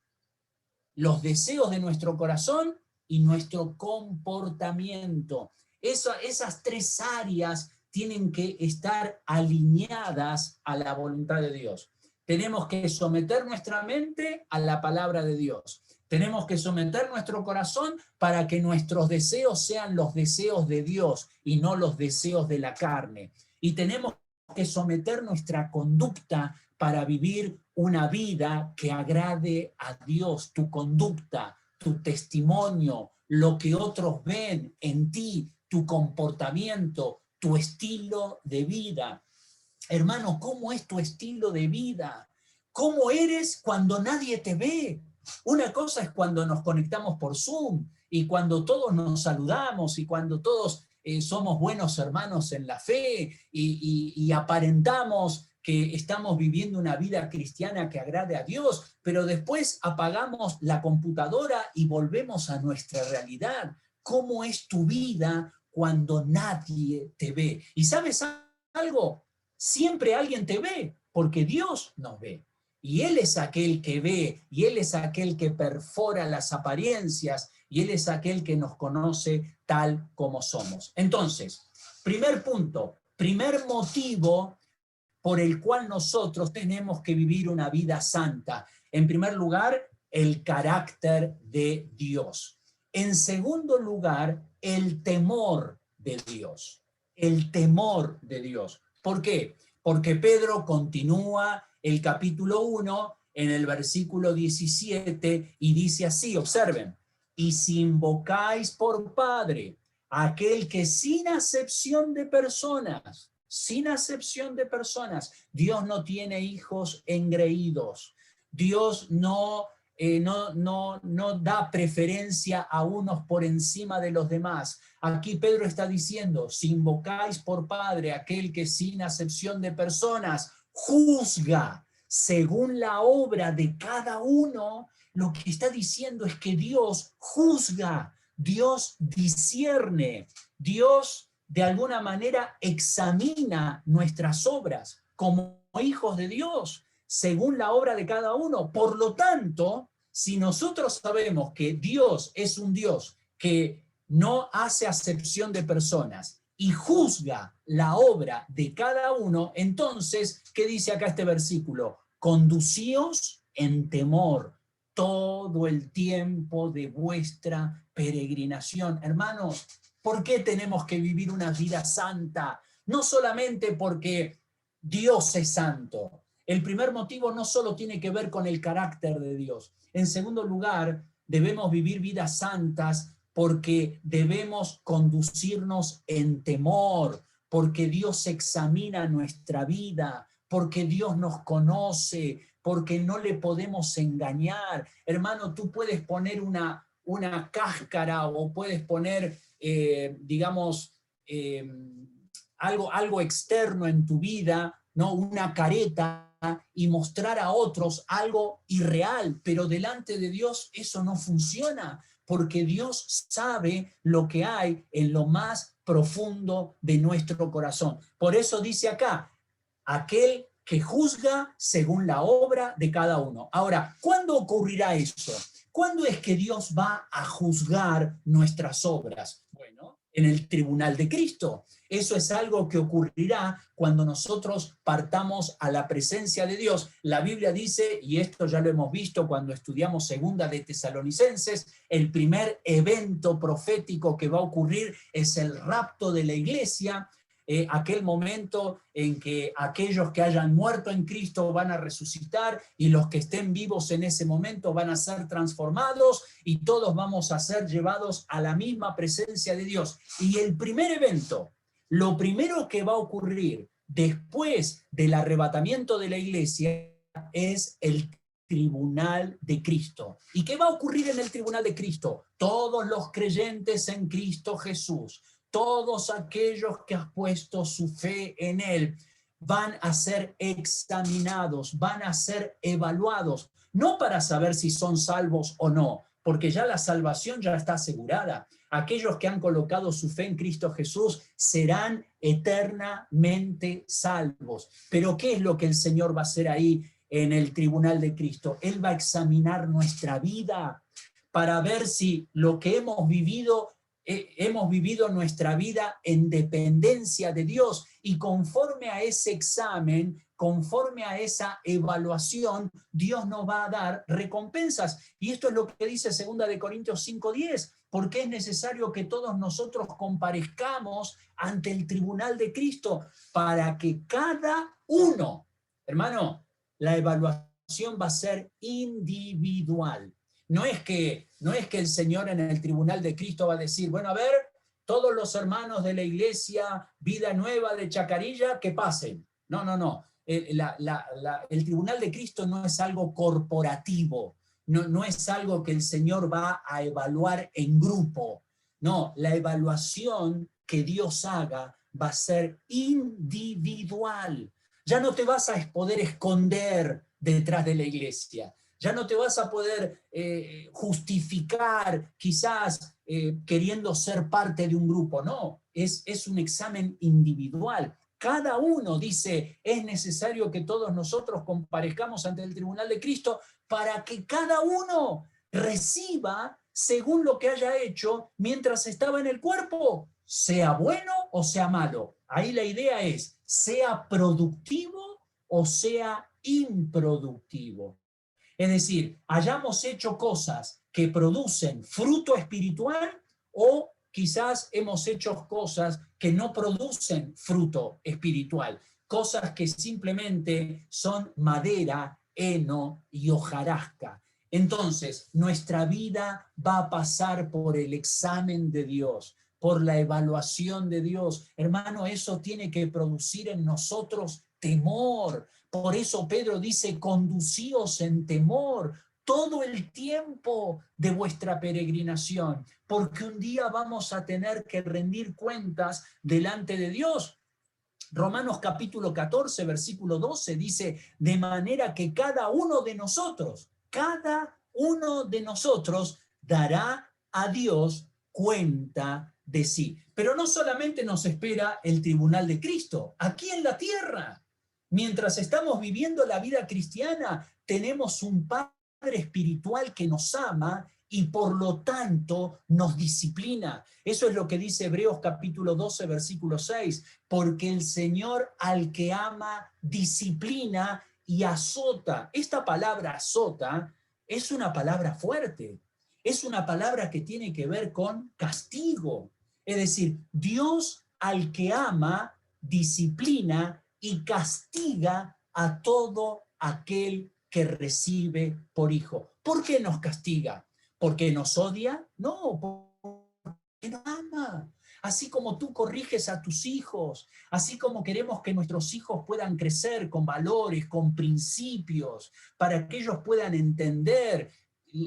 los deseos de nuestro corazón y nuestro comportamiento. Esas tres áreas tienen que estar alineadas a la voluntad de Dios. Tenemos que someter nuestra mente a la palabra de Dios. Tenemos que someter nuestro corazón para que nuestros deseos sean los deseos de Dios y no los deseos de la carne. Y tenemos que someter nuestra conducta para vivir una vida que agrade a Dios. Tu conducta, tu testimonio, lo que otros ven en ti, tu comportamiento, tu estilo de vida. Hermano, ¿cómo es tu estilo de vida? ¿Cómo eres cuando nadie te ve? Una cosa es cuando nos conectamos por Zoom y cuando todos nos saludamos y cuando todos somos buenos hermanos en la fe y aparentamos que estamos viviendo una vida cristiana que agrade a Dios, pero después apagamos la computadora y volvemos a nuestra realidad. ¿Cómo es tu vida cuando nadie te ve? ¿Y sabes algo? Siempre alguien te ve, porque Dios nos ve. Y Él es aquel que ve, y Él es aquel que perfora las apariencias, y Él es aquel que nos conoce tal como somos. Entonces, primer punto, primer motivo por el cual nosotros tenemos que vivir una vida santa. En primer lugar, el carácter de Dios. En segundo lugar, el temor de Dios. El temor de Dios. ¿Por qué? Porque Pedro continúa el capítulo 1 en el versículo 17 y dice así, observen, y si invocáis por Padre aquel que sin acepción de personas, Dios no tiene hijos engreídos, Dios no no da preferencia a unos por encima de los demás. Aquí Pedro está diciendo, si invocáis por Padre aquel que sin acepción de personas juzga según la obra de cada uno, lo que está diciendo es que Dios juzga, Dios discierne, Dios de alguna manera examina nuestras obras como hijos de Dios, según la obra de cada uno. Por lo tanto, si nosotros sabemos que Dios es un Dios que no hace acepción de personas y juzga la obra de cada uno, entonces, ¿qué dice acá este versículo? Conducíos en temor todo el tiempo de vuestra peregrinación. Hermanos, ¿por qué tenemos que vivir una vida santa? No solamente porque Dios es santo. El primer motivo no solo tiene que ver con el carácter de Dios. En segundo lugar, debemos vivir vidas santas porque debemos conducirnos en temor, porque Dios examina nuestra vida, porque Dios nos conoce, porque no le podemos engañar. Hermano, tú puedes poner una cáscara o puedes poner, algo externo en tu vida, ¿no? Una careta, y mostrar a otros algo irreal, pero delante de Dios eso no funciona, porque Dios sabe lo que hay en lo más profundo de nuestro corazón. Por eso dice acá, aquel que juzga según la obra de cada uno. Ahora, ¿cuándo ocurrirá eso? ¿Cuándo es que Dios va a juzgar nuestras obras? Bueno, en el tribunal de Cristo. Eso es algo que ocurrirá cuando nosotros partamos a la presencia de Dios. La Biblia dice, y esto ya lo hemos visto cuando estudiamos Segunda de Tesalonicenses, el primer evento profético que va a ocurrir es el rapto de la iglesia, aquel momento en que aquellos que hayan muerto en Cristo van a resucitar y los que estén vivos en ese momento van a ser transformados y todos vamos a ser llevados a la misma presencia de Dios. Y el primer evento, lo primero que va a ocurrir después del arrebatamiento de la iglesia es el tribunal de Cristo. ¿Y qué va a ocurrir en el tribunal de Cristo? Todos los creyentes en Cristo Jesús, todos aquellos que han puesto su fe en Él, van a ser examinados, van a ser evaluados, no para saber si son salvos o no, porque ya la salvación ya está asegurada. Aquellos que han colocado su fe en Cristo Jesús serán eternamente salvos. Pero ¿qué es lo que el Señor va a hacer ahí en el tribunal de Cristo? Él va a examinar nuestra vida para ver si lo que hemos vivido nuestra vida en dependencia de Dios, y conforme a ese examen, conforme a esa evaluación, Dios nos va a dar recompensas. Y esto es lo que dice 2 de Corintios 5:10, porque es necesario que todos nosotros comparezcamos ante el tribunal de Cristo para que cada uno, hermano, la evaluación va a ser individual. No es que el Señor en el tribunal de Cristo va a decir, bueno, a ver, todos los hermanos de la iglesia Vida Nueva de Chacarilla, que pasen. No. El tribunal de Cristo no es algo corporativo, no es algo que el Señor va a evaluar en grupo. No, la evaluación que Dios haga va a ser individual. Ya no te vas a poder esconder detrás de la iglesia. Ya no te vas a poder justificar quizás queriendo ser parte de un grupo. No, es un examen individual. Cada uno dice, es necesario que todos nosotros comparezcamos ante el tribunal de Cristo para que cada uno reciba según lo que haya hecho mientras estaba en el cuerpo, sea bueno o sea malo. Ahí la idea es, sea productivo o sea improductivo. Es decir, hayamos hecho cosas que producen fruto espiritual o quizás hemos hecho cosas que no producen fruto espiritual, cosas que simplemente son madera, heno y hojarasca. Entonces, nuestra vida va a pasar por el examen de Dios, por la evaluación de Dios. Hermano, eso tiene que producir en nosotros temor. Por eso Pedro dice, conducíos en temor todo el tiempo de vuestra peregrinación, porque un día vamos a tener que rendir cuentas delante de Dios. Romanos capítulo 14, versículo 12 dice, de manera que cada uno de nosotros dará a Dios cuenta de sí. Pero no solamente nos espera el tribunal de Cristo, aquí en la tierra. Mientras estamos viviendo la vida cristiana, tenemos un Padre espiritual que nos ama y por lo tanto nos disciplina. Eso es lo que dice Hebreos capítulo 12, versículo 6, porque el Señor al que ama disciplina y azota. Esta palabra azota es una palabra fuerte, es una palabra que tiene que ver con castigo. Es decir, Dios al que ama disciplina y castiga a todo aquel que recibe por hijo. ¿Por qué nos castiga? ¿Porque nos odia? No, porque nos ama. Así como tú corriges a tus hijos, así como queremos que nuestros hijos puedan crecer con valores, con principios, para que ellos puedan entender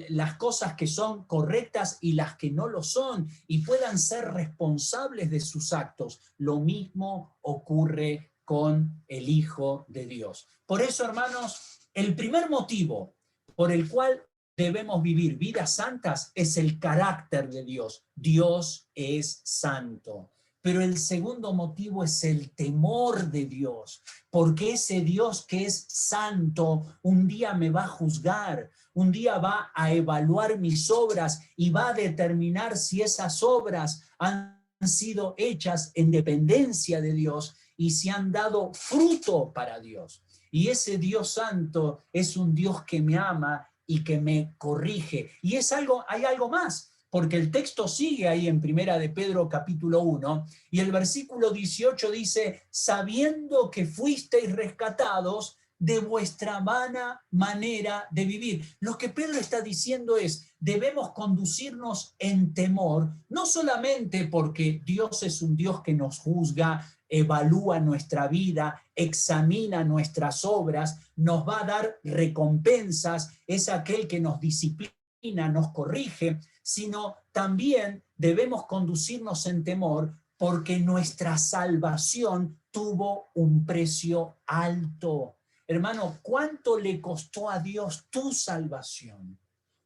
las cosas que son correctas y las que no lo son, y puedan ser responsables de sus actos. Lo mismo ocurre con el Hijo de Dios. Por eso, hermanos, el primer motivo por el cual debemos vivir vidas santas es el carácter de Dios. Dios es santo. Pero el segundo motivo es el temor de Dios, porque ese Dios que es santo un día me va a juzgar, un día va a evaluar mis obras y va a determinar si esas obras han sido hechas en dependencia de Dios y si han dado fruto para Dios. Y ese Dios santo es un Dios que me ama y que me corrige. Y hay algo más, porque el texto sigue ahí en Primera de Pedro capítulo 1, y el versículo 18 dice, sabiendo que fuisteis rescatados de vuestra vana manera de vivir. Lo que Pedro está diciendo es, debemos conducirnos en temor, no solamente porque Dios es un Dios que nos juzga, evalúa nuestra vida, examina nuestras obras, nos va a dar recompensas, es aquel que nos disciplina, nos corrige, sino también debemos conducirnos en temor porque nuestra salvación tuvo un precio alto. Hermano, ¿cuánto le costó a Dios tu salvación?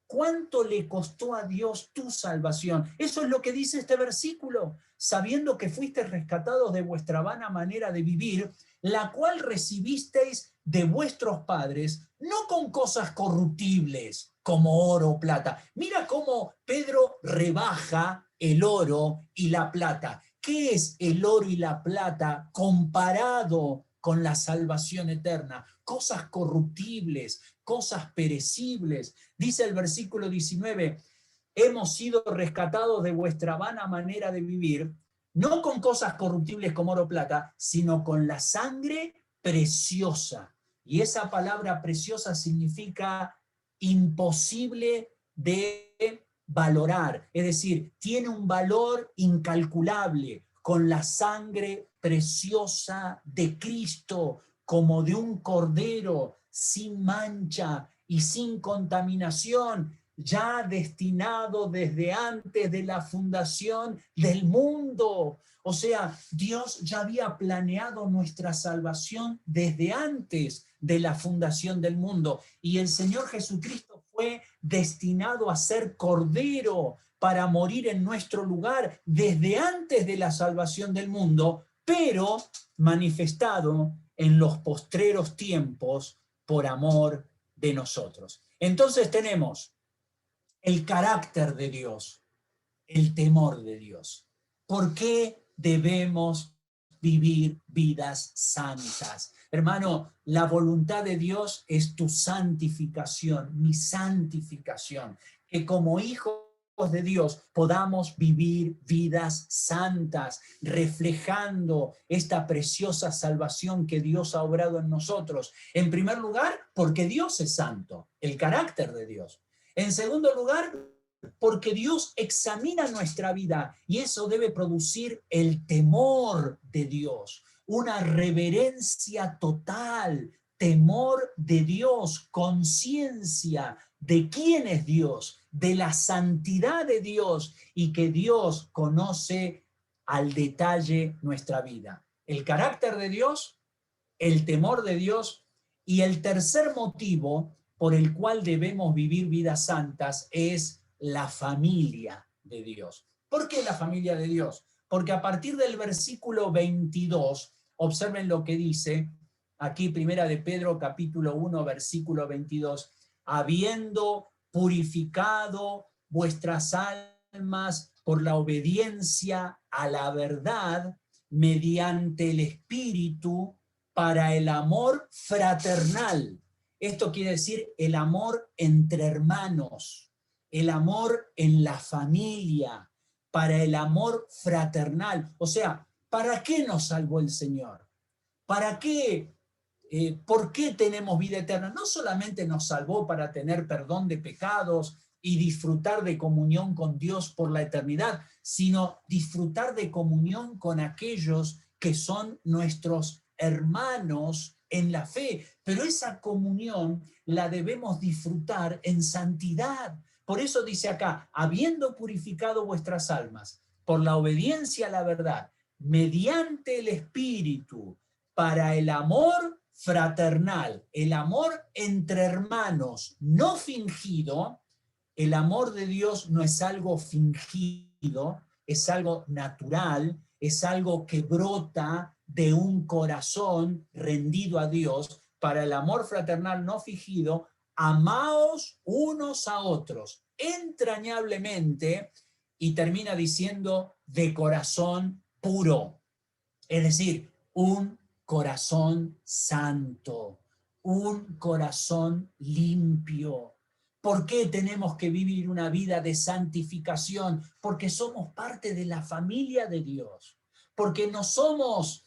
¿Cuánto le costó a Dios tu salvación? Eso es lo que dice este versículo. Sabiendo que fuisteis rescatados de vuestra vana manera de vivir, la cual recibisteis de vuestros padres, no con cosas corruptibles, como oro o plata. Mira cómo Pedro rebaja el oro y la plata. ¿Qué es el oro y la plata comparado con la salvación eterna? Cosas corruptibles, cosas perecibles. Dice el versículo 19, hemos sido rescatados de vuestra vana manera de vivir, no con cosas corruptibles como oro o plata, sino con la sangre preciosa. Y esa palabra preciosa significa imposible de valorar, es decir, tiene un valor incalculable, con la sangre preciosa de Cristo, como de un cordero, sin mancha y sin contaminación, ya destinado desde antes de la fundación del mundo. O sea, Dios ya había planeado nuestra salvación desde antes de la fundación del mundo. Y el Señor Jesucristo fue destinado a ser cordero para morir en nuestro lugar desde antes de la salvación del mundo, pero manifestado en los postreros tiempos por amor de nosotros. Entonces tenemos el carácter de Dios, el temor de Dios. ¿Por qué debemos vivir vidas santas? Hermano, la voluntad de Dios es tu santificación, mi santificación, que como hijos de Dios podamos vivir vidas santas, reflejando esta preciosa salvación que Dios ha obrado en nosotros. En primer lugar, porque Dios es santo, el carácter de Dios. En segundo lugar, porque Dios examina nuestra vida y eso debe producir el temor de Dios, una reverencia total temor de Dios, conciencia de quién es Dios, de la santidad de Dios y que Dios conoce al detalle nuestra vida. El carácter de Dios, el temor de Dios y el tercer motivo por el cual debemos vivir vidas santas es la familia de Dios. ¿Por qué la familia de Dios? Porque a partir del versículo 22, observen lo que dice aquí, Primera de Pedro, capítulo 1, versículo 22, habiendo purificado vuestras almas por la obediencia a la verdad, mediante el Espíritu, para el amor fraternal. Esto quiere decir el amor entre hermanos, el amor en la familia, para el amor fraternal. O sea, ¿para qué nos salvó el Señor? ¿Para qué? ¿Por qué tenemos vida eterna? No solamente nos salvó para tener perdón de pecados y disfrutar de comunión con Dios por la eternidad, sino disfrutar de comunión con aquellos que son nuestros hermanos en la fe. Pero esa comunión la debemos disfrutar en santidad. Por eso dice acá, habiendo purificado vuestras almas por la obediencia a la verdad, mediante el Espíritu, para el amor fraternal, el amor entre hermanos no fingido. El amor de Dios no es algo fingido, es algo natural, es algo que brota de un corazón rendido a Dios. Para el amor fraternal no fingido, amaos unos a otros entrañablemente, y termina diciendo de corazón puro, es decir, un corazón santo, un corazón limpio. ¿Por qué tenemos que vivir una vida de santificación? Porque somos parte de la familia de Dios, porque no somos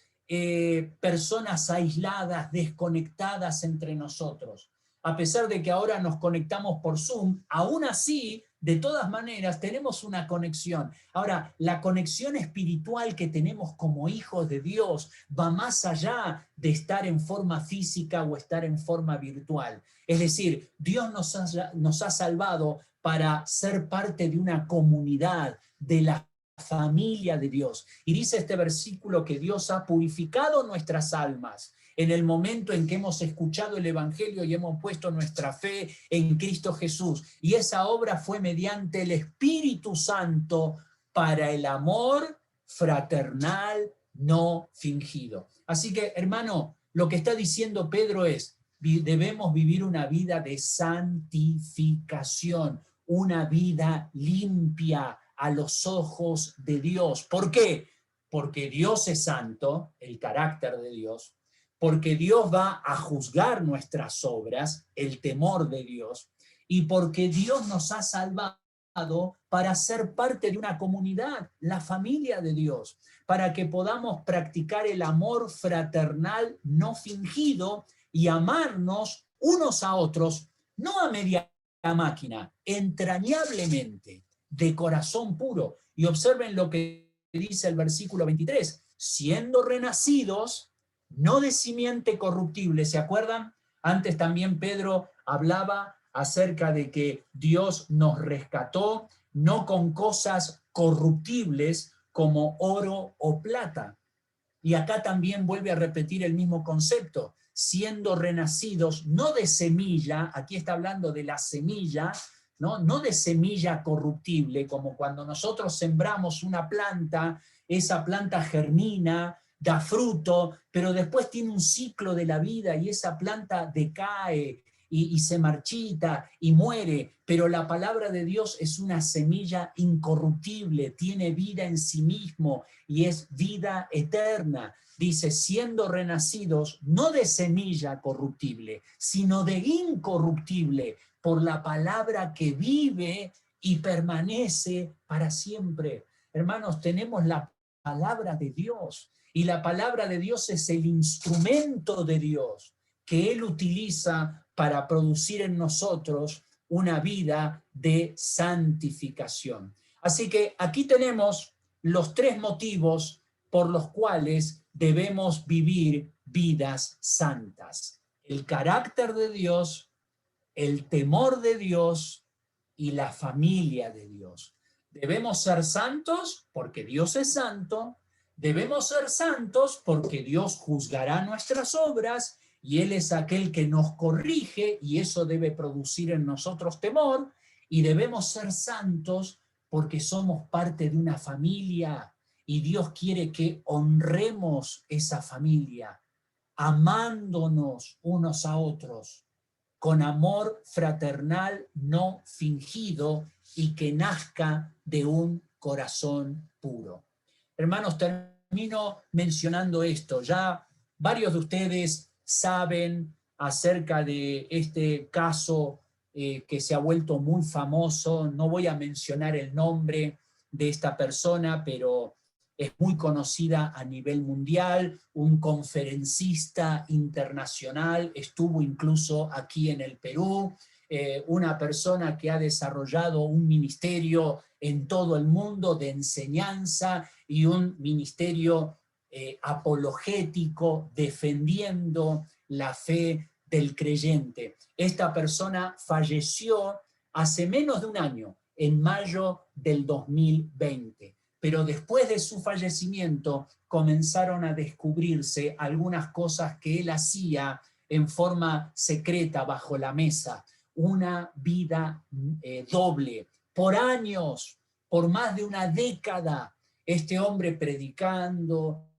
personas aisladas, desconectadas entre nosotros. A pesar de que ahora nos conectamos por Zoom, aún así, de todas maneras, tenemos una conexión. Ahora, la conexión espiritual que tenemos como hijos de Dios va más allá de estar en forma física o estar en forma virtual. Es decir, Dios nos ha salvado para ser parte de una comunidad, de la familia de Dios. Y dice este versículo que Dios ha purificado nuestras almas en el momento en que hemos escuchado el Evangelio y hemos puesto nuestra fe en Cristo Jesús. Y esa obra fue mediante el Espíritu Santo para el amor fraternal no fingido. Así que, hermano, lo que está diciendo Pedro es, debemos vivir una vida de santificación, una vida limpia a los ojos de Dios. ¿Por qué? Porque Dios es santo, el carácter de Dios, porque Dios va a juzgar nuestras obras, el temor de Dios, y porque Dios nos ha salvado para ser parte de una comunidad, la familia de Dios, para que podamos practicar el amor fraternal no fingido y amarnos unos a otros, no a media máquina, entrañablemente, de corazón puro. Y observen lo que dice el versículo 23, siendo renacidos, no de simiente corruptible. ¿Se acuerdan? Antes también Pedro hablaba acerca de que Dios nos rescató, no con cosas corruptibles como oro o plata. Y acá también vuelve a repetir el mismo concepto, siendo renacidos, no de semilla, aquí está hablando de la semilla, no de semilla corruptible, como cuando nosotros sembramos una planta, esa planta germina, da fruto, pero después tiene un ciclo de la vida y esa planta decae y se marchita y muere, pero la palabra de Dios es una semilla incorruptible, tiene vida en sí mismo y es vida eterna. Dice, siendo renacidos no de semilla corruptible, sino de incorruptible, por la palabra que vive y permanece para siempre. Hermanos, tenemos la palabra de Dios. Y la palabra de Dios es el instrumento de Dios que Él utiliza para producir en nosotros una vida de santificación. Así que aquí tenemos los tres motivos por los cuales debemos vivir vidas santas. el carácter de Dios, el temor de Dios y la familia de Dios. Debemos ser santos porque Dios es santo, debemos ser santos porque Dios juzgará nuestras obras y Él es aquel que nos corrige y eso debe producir en nosotros temor, y debemos ser santos porque somos parte de una familia y Dios quiere que honremos esa familia, amándonos unos a otros, con amor fraternal no fingido y que nazca de un corazón puro. Hermanos, termino mencionando esto. Ya varios de ustedes saben acerca de este caso que se ha vuelto muy famoso. No voy a mencionar el nombre de esta persona, pero es muy conocida a nivel mundial, un conferencista internacional, estuvo incluso aquí en el Perú, una persona que ha desarrollado un ministerio en todo el mundo de enseñanza y un ministerio apologético defendiendo la fe del creyente. Esta persona falleció hace menos de un año, en mayo del 2020. Pero después de su fallecimiento comenzaron a descubrirse algunas cosas que él hacía en forma secreta bajo la mesa. Una vida doble. Por años, por más de una década, este hombre predicando,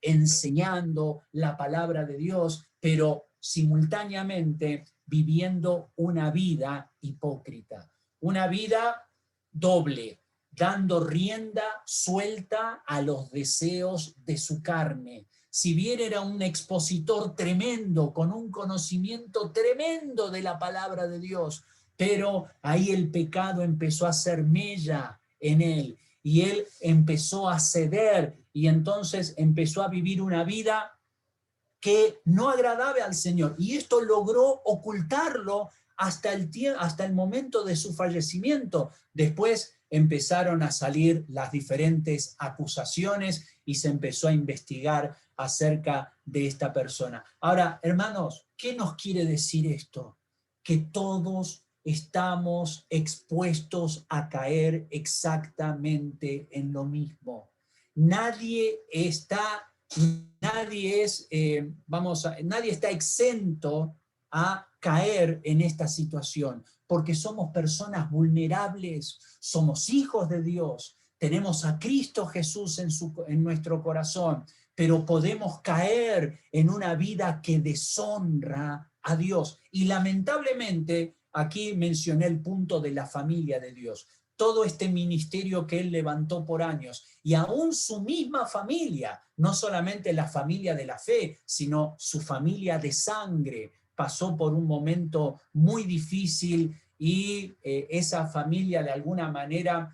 enseñando la palabra de Dios, pero simultáneamente viviendo una vida hipócrita. Una vida doble, dando rienda suelta a los deseos de su carne. Si bien era un expositor tremendo, con un conocimiento tremendo de la palabra de Dios, pero ahí el pecado empezó a hacer mella en él, y él empezó a ceder, y entonces empezó a vivir una vida que no agradaba al Señor, y esto logró ocultarlo hasta el momento de su fallecimiento. Después empezaron a salir las diferentes acusaciones y se empezó a investigar acerca de esta persona. Ahora, hermanos, ¿qué nos quiere decir esto? Que todos estamos expuestos a caer exactamente en lo mismo. Nadie está exento a caer en esta situación, porque somos personas vulnerables, somos hijos de Dios, tenemos a Cristo Jesús en nuestro corazón, pero podemos caer en una vida que deshonra a Dios. Y lamentablemente, aquí mencioné el punto de la familia de Dios, todo este ministerio que él levantó por años, y aún su misma familia, no solamente la familia de la fe, sino su familia de sangre, pasó por un momento muy difícil y esa familia de alguna manera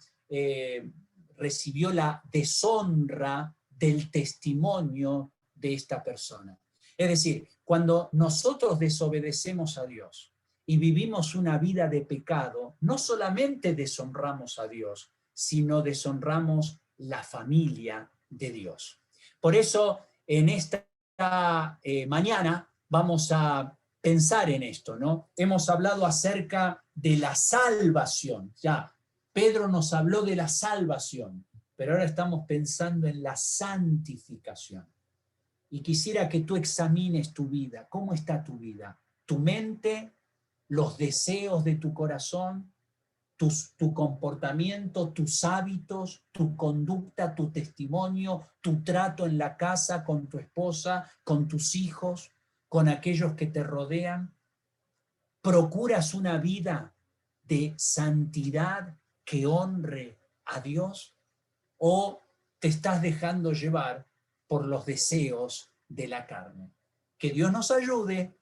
recibió la deshonra del testimonio de esta persona. Es decir, cuando nosotros desobedecemos a Dios y vivimos una vida de pecado, no solamente deshonramos a Dios, sino deshonramos la familia de Dios. Por eso, en esta mañana vamos a pensar en esto, ¿no? Hemos hablado acerca de la salvación. Ya, Pedro nos habló de la salvación, pero ahora estamos pensando en la santificación. Y quisiera que tú examines tu vida. ¿Cómo está tu vida? Tu mente, los deseos de tu corazón, tu comportamiento, tus hábitos, tu conducta, tu testimonio, tu trato en la casa con tu esposa, con tus hijos, con aquellos que te rodean. ¿Procuras una vida de santidad que honre a Dios? ¿O te estás dejando llevar por los deseos de la carne? Que Dios nos ayude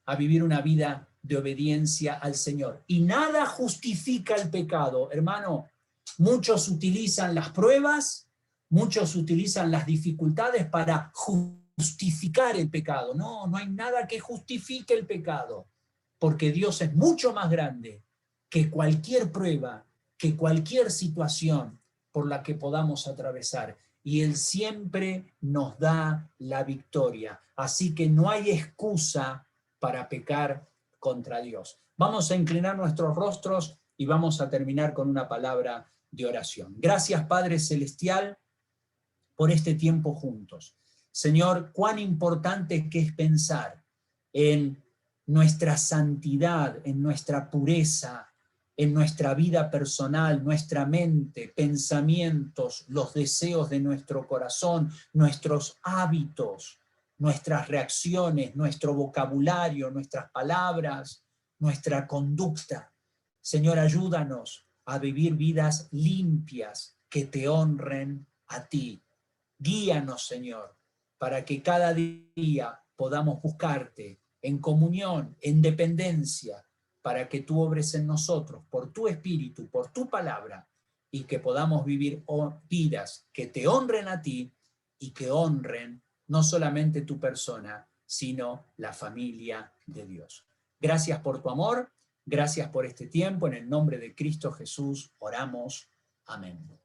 a vivir una vida de obediencia al Señor. Y nada justifica el pecado, hermano. Muchos utilizan las pruebas, muchos utilizan las dificultades para justificar el pecado. No, no hay nada que justifique el pecado, porque Dios es mucho más grande que cualquier prueba, que cualquier situación por la que podamos atravesar. y Él siempre nos da la victoria. Así que no hay excusa para pecar contra Dios. Vamos a inclinar nuestros rostros y vamos a terminar con una palabra de oración. Gracias, Padre Celestial, por este tiempo juntos. Señor, cuán importante que es pensar en nuestra santidad, en nuestra pureza, en nuestra vida personal, nuestra mente, pensamientos, los deseos de nuestro corazón, nuestros hábitos, nuestras reacciones, nuestro vocabulario, nuestras palabras, nuestra conducta. Señor, ayúdanos a vivir vidas limpias que te honren a ti. Guíanos, Señor, para que cada día podamos buscarte en comunión, en dependencia, para que tú obres en nosotros, por tu Espíritu, por tu palabra, y que podamos vivir vidas que te honren a ti y que honren no solamente tu persona, sino la familia de Dios. Gracias por tu amor, gracias por este tiempo, en el nombre de Cristo Jesús oramos. Amén.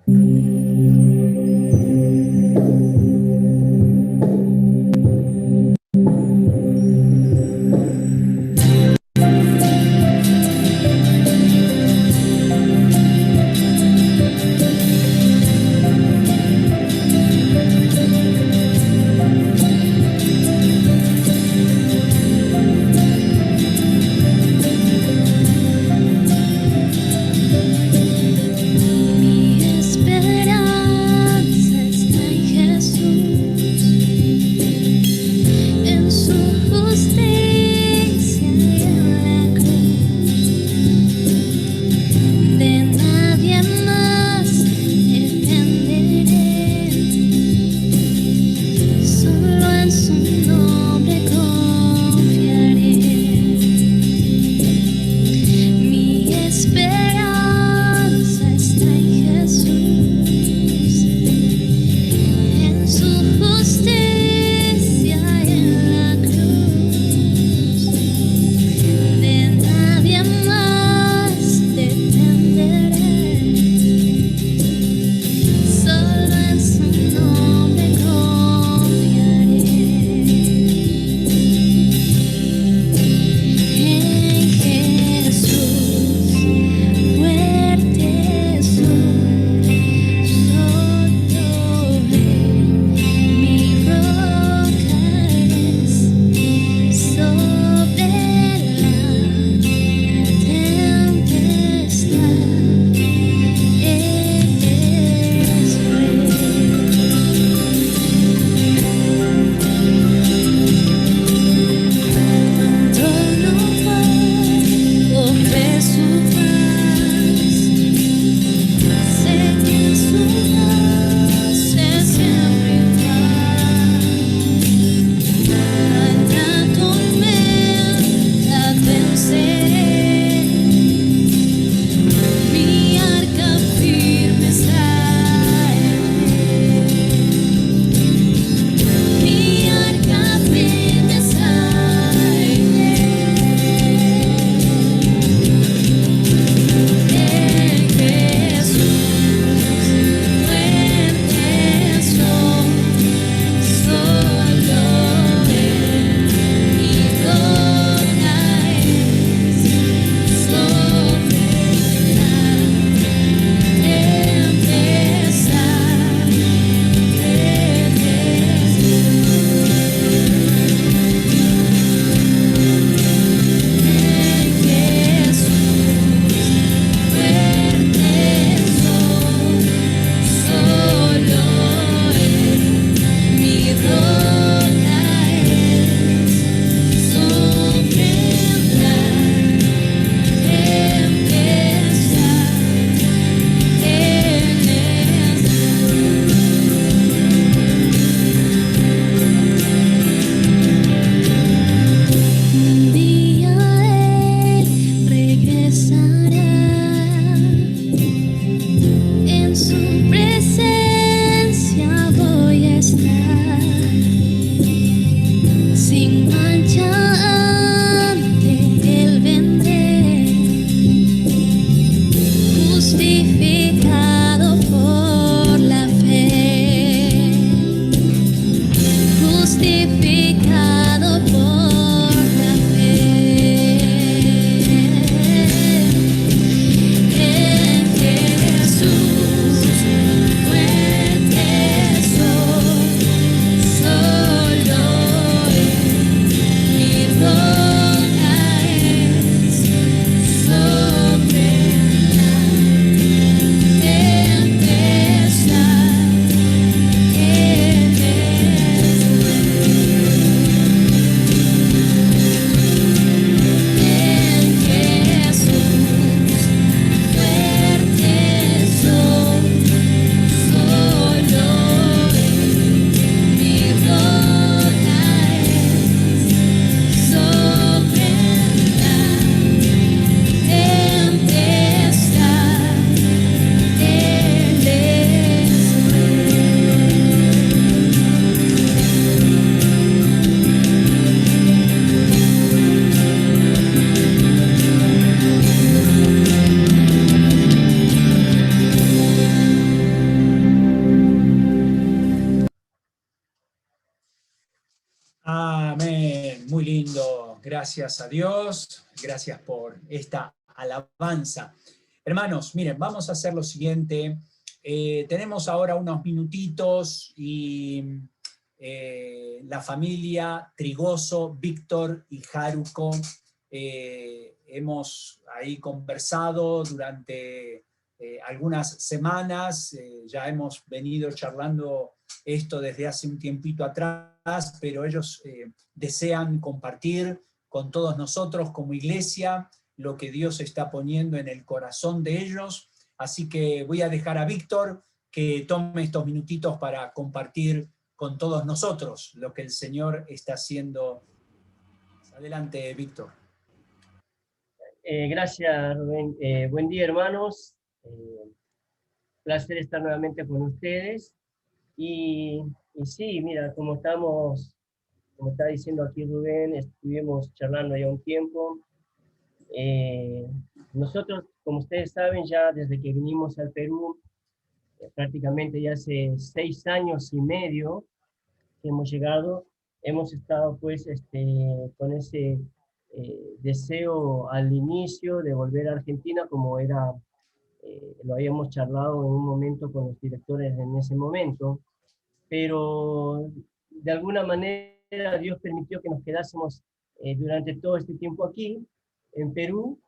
Mi esperanza Amén, muy lindo. Gracias a Dios, gracias por esta alabanza. Hermanos, miren, vamos a hacer lo siguiente. Tenemos ahora unos minutitos y la familia Trigoso, Víctor y Haruko, hemos ahí conversado durante algunas semanas, ya hemos venido charlando esto desde hace un tiempito atrás, pero ellos desean compartir con todos nosotros como iglesia lo que Dios está poniendo en el corazón de ellos. Así que voy a dejar a Víctor que tome estos minutitos para compartir con todos nosotros lo que el Señor está haciendo. Adelante, Víctor. Gracias, Rubén. Buen día, hermanos. Placer estar nuevamente con ustedes. Y sí, mira, como está diciendo aquí Rubén, estuvimos charlando ya un tiempo. Nosotros, como ustedes saben, ya desde que vinimos al Perú, prácticamente ya hace 6 años y medio que hemos llegado, hemos estado pues con ese deseo al inicio de volver a Argentina, como era, lo habíamos charlado en un momento con los directores en ese momento, pero de alguna manera Dios permitió que nos quedásemos durante todo este tiempo aquí, en Perú,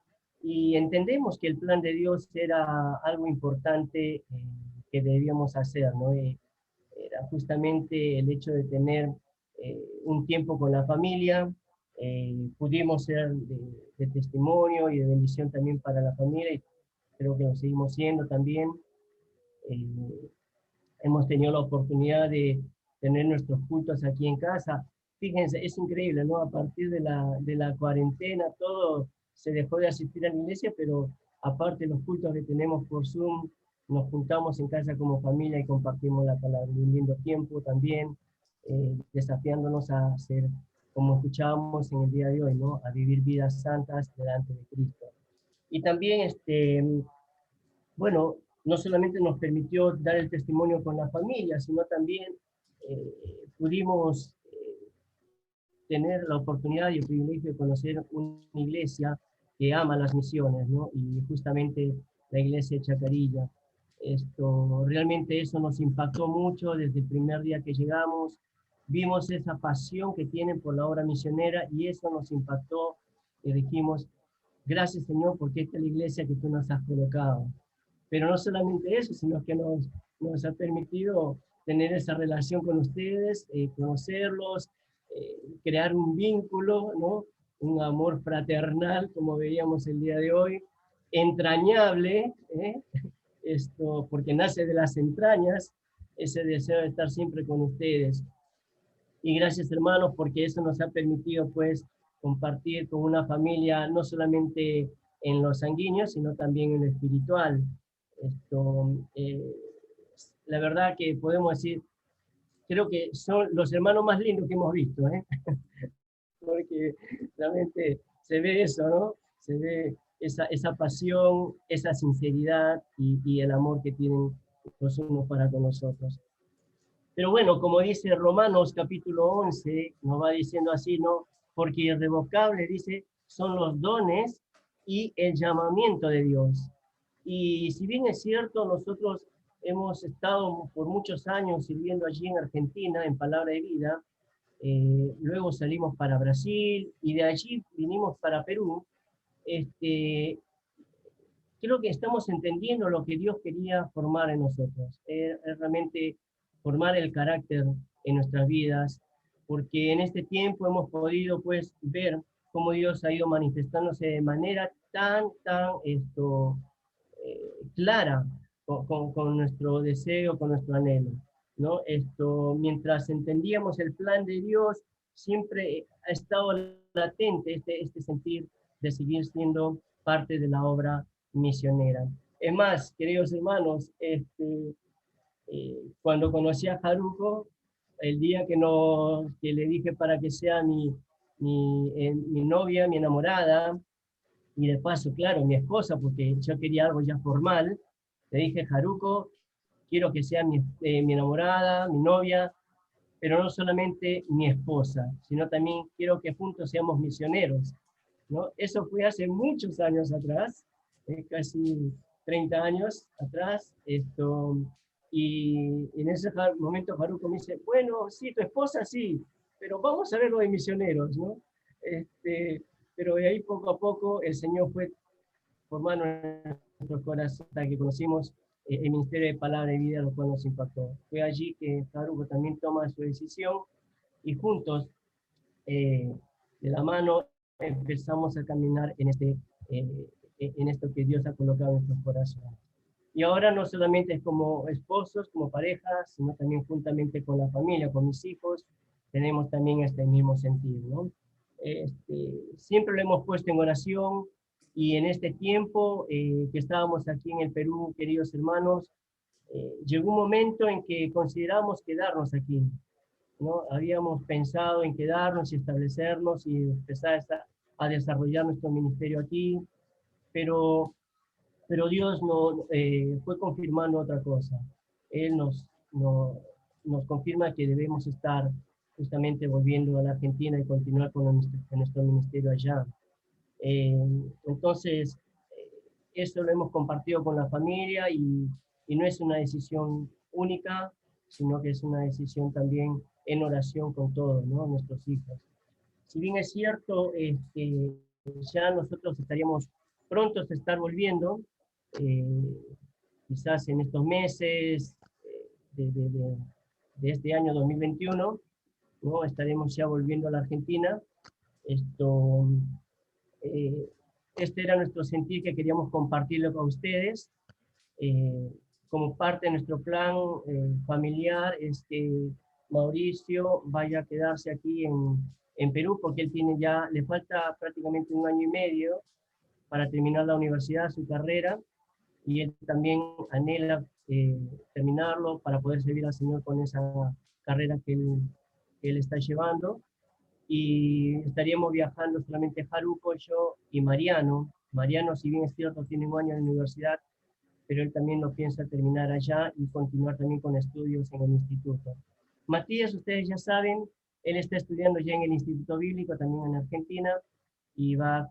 y entendemos que el plan de Dios era algo importante que debíamos hacer, ¿no? Era justamente el hecho de tener un tiempo con la familia, pudimos ser de testimonio y de bendición también para la familia, y creo que lo seguimos siendo también. Hemos tenido la oportunidad de tener nuestros cultos aquí en casa. Fíjense, es increíble, ¿no? A partir de la cuarentena, todo se dejó de asistir a la iglesia, pero aparte los cultos que tenemos por Zoom, nos juntamos en casa como familia y compartimos la palabra. Un lindo tiempo también, desafiándonos a ser, como escuchábamos en el día de hoy, ¿no? A vivir vidas santas delante de Cristo. Y también, bueno, no solamente nos permitió dar el testimonio con la familia, sino también pudimos tener la oportunidad y el privilegio de conocer una iglesia que ama las misiones, ¿no? Y justamente la iglesia de Chacarilla. Realmente eso nos impactó mucho desde el primer día que llegamos. Vimos esa pasión que tienen por la obra misionera y eso nos impactó y dijimos, gracias Señor, porque esta es la iglesia que tú nos has colocado. Pero no solamente eso, sino que nos ha permitido tener esa relación con ustedes, conocerlos, crear un vínculo, ¿no? Un amor fraternal, como veíamos el día de hoy, entrañable, porque nace de las entrañas, ese deseo de estar siempre con ustedes. Y gracias hermanos, porque eso nos ha permitido pues compartir con una familia, no solamente en lo sanguíneo, sino también en lo espiritual. La verdad que podemos decir, creo que son los hermanos más lindos que hemos visto, porque realmente se ve eso, ¿no? Se ve esa pasión, esa sinceridad y el amor que tienen los unos para con nosotros. Pero bueno, como dice Romanos capítulo 11, nos va diciendo así, ¿no? Porque irrevocable, dice, son los dones y el llamamiento de Dios. Y si bien es cierto, nosotros hemos estado por muchos años sirviendo allí en Argentina, en Palabra de Vida, luego salimos para Brasil, y de allí vinimos para Perú. Creo que estamos entendiendo lo que Dios quería formar en nosotros, es realmente formar el carácter en nuestras vidas, porque en este tiempo hemos podido pues ver cómo Dios ha ido manifestándose de manera tan clara con nuestro deseo, con nuestro anhelo, ¿no? Mientras entendíamos el plan de Dios, siempre ha estado latente este sentir de seguir siendo parte de la obra misionera. Es más, queridos hermanos, cuando conocí a Haruko, el día que le dije para que sea mi novia, mi enamorada, y de paso, claro, mi esposa, porque yo quería algo ya formal, le dije, Haruko, quiero que sea mi enamorada, mi novia, pero no solamente mi esposa, sino también quiero que juntos seamos misioneros, ¿no? Eso fue hace muchos años atrás, casi 30 años atrás, y en ese momento Faruco me dice, bueno, sí, tu esposa sí, pero vamos a ver lo de misioneros, ¿no? Pero de ahí poco a poco el Señor fue formando en nuestros corazones hasta que conocimos el Ministerio de Palabra y Vida, lo cual nos impactó. Fue allí que Faruco también toma su decisión y juntos, de la mano, empezamos a caminar en esto que Dios ha colocado en nuestros corazones. Y ahora no solamente es como esposos, como parejas, sino también juntamente con la familia, con mis hijos, tenemos también este mismo sentido, ¿no? Siempre lo hemos puesto en oración, y en este tiempo que estábamos aquí en el Perú, queridos hermanos, llegó un momento en que consideramos quedarnos aquí, ¿no? Habíamos pensado en quedarnos y establecernos y empezar a desarrollar nuestro ministerio aquí, pero Dios fue confirmando otra cosa. Él nos confirma que debemos estar justamente volviendo a la Argentina y continuar con nuestro ministerio allá. Entonces, eso lo hemos compartido con la familia y no es una decisión única, sino que es una decisión también en oración con todos, ¿no? Nuestros hijos. Si bien es cierto, ya nosotros estaríamos prontos a estar volviendo, quizás en estos meses de este año 2021, ¿no? Estaremos ya volviendo a la Argentina. Este era nuestro sentir que queríamos compartirlo con ustedes. Como parte de nuestro plan familiar es que Mauricio vaya a quedarse aquí en Perú, porque él le falta prácticamente 1 año y medio para terminar la universidad, su carrera, y él también anhela terminarlo para poder servir al Señor con esa carrera que él está llevando. Y estaríamos viajando solamente Faruco, yo y Mariano. Mariano, si bien es cierto, tiene 1 año en la universidad, pero él también no piensa terminar allá y continuar también con estudios en el instituto. Matías, ustedes ya saben, él está estudiando ya en el Instituto Bíblico, también en Argentina, y va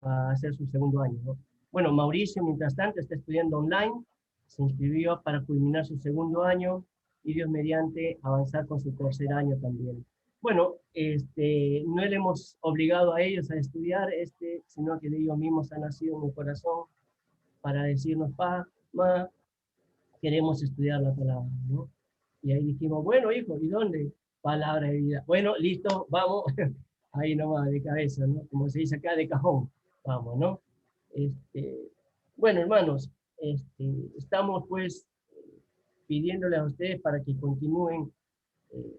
a hacer su 2º año, ¿no? Bueno, Mauricio, mientras tanto, está estudiando online, se inscribió para culminar su 2º año, y Dios mediante avanzar con su 3er año también. Bueno, no le hemos obligado a ellos a estudiar, sino que ellos mismos han nacido en el corazón para decirnos, ma, queremos estudiar la palabra, ¿no? Y ahí dijimos, bueno, hijo, ¿y dónde? Palabra de vida. Bueno, listo, vamos. Ahí nomás, de cabeza, ¿no? Como se dice acá, de cajón. Vamos, ¿no? Bueno, hermanos, estamos pues pidiéndoles a ustedes para que continúen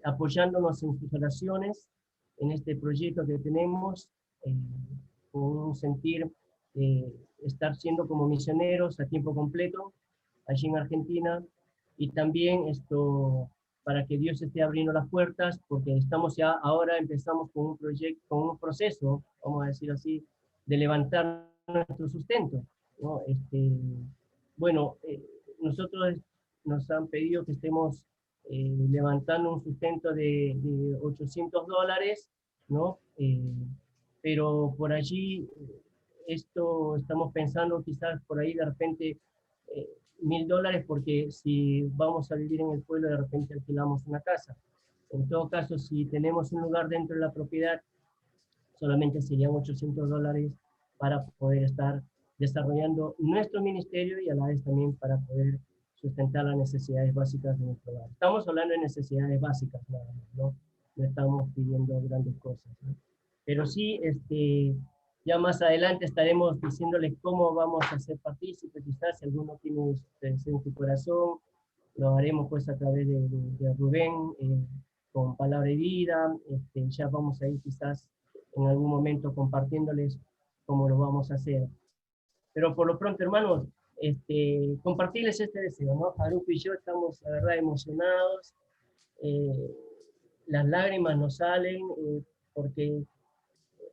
apoyándonos en sus oraciones, en este proyecto que tenemos, con un sentir de estar siendo como misioneros a tiempo completo allí en Argentina, y también para que Dios esté abriendo las puertas, porque estamos ya, ahora empezamos con un proyecto, con un proceso, vamos a decir así, de levantar nuestro sustento, ¿no? Bueno, nosotros nos han pedido que estemos levantando un sustento de $800, ¿no? Pero por allí, estamos pensando quizás por ahí de repente $1000, porque si vamos a vivir en el pueblo, de repente alquilamos una casa. En todo caso, si tenemos un lugar dentro de la propiedad, solamente serían $800 para poder estar desarrollando nuestro ministerio y a la vez también para poder sustentar las necesidades básicas de nuestro hogar. Estamos hablando de necesidades básicas, nada más, ¿no? No estamos pidiendo grandes cosas, ¿no? Pero sí, ya más adelante estaremos diciéndoles cómo vamos a ser partícipes, quizás si alguno tiene en su corazón, lo haremos pues a través de Rubén, con Palabra y Vida, ya vamos a ir quizás en algún momento compartiéndoles cómo lo vamos a hacer. Pero por lo pronto, hermanos, compartirles este deseo, ¿no? Faruco y yo estamos, la verdad, emocionados, las lágrimas nos salen, porque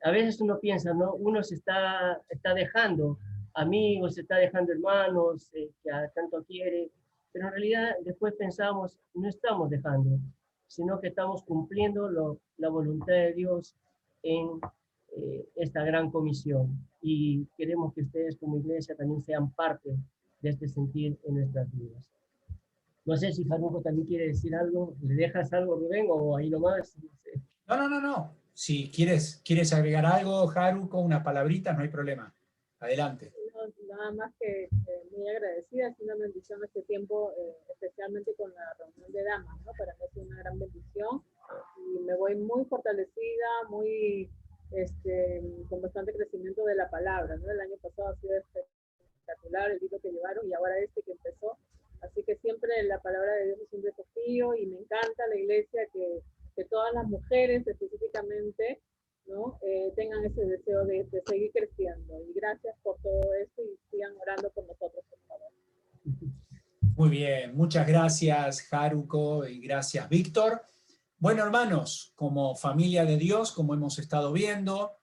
a veces uno piensa, ¿no? Uno se está dejando amigos, se está dejando hermanos que tanto quiere, pero en realidad después pensamos, no estamos dejando, sino que estamos cumpliendo la voluntad de Dios en esta gran comisión. Y queremos que ustedes como iglesia también sean parte de este sentir en nuestras vidas. No sé si Jaruco también quiere decir algo. ¿Le dejas algo, Rubén, o ahí nomás? No sé. No. Si quieres agregar algo, Jaruco, una palabrita, no hay problema. Adelante. No, nada más que muy agradecida, es una bendición este tiempo, especialmente con la reunión de damas, ¿no? Para mí es una gran bendición y me voy muy fortalecida, muy con bastante crecimiento de la palabra, ¿no? El año pasado ha sido espectacular el libro que llevaron y ahora este que empezó, así que siempre la palabra de Dios es un desafío y me encanta la iglesia que todas las mujeres específicamente, ¿no? Tengan ese deseo de seguir creciendo. Y gracias por todo esto y sigan orando por nosotros, por favor. Muy bien, muchas gracias, Jaruco, y gracias, Víctor. Bueno, hermanos, como familia de Dios, como hemos estado viendo,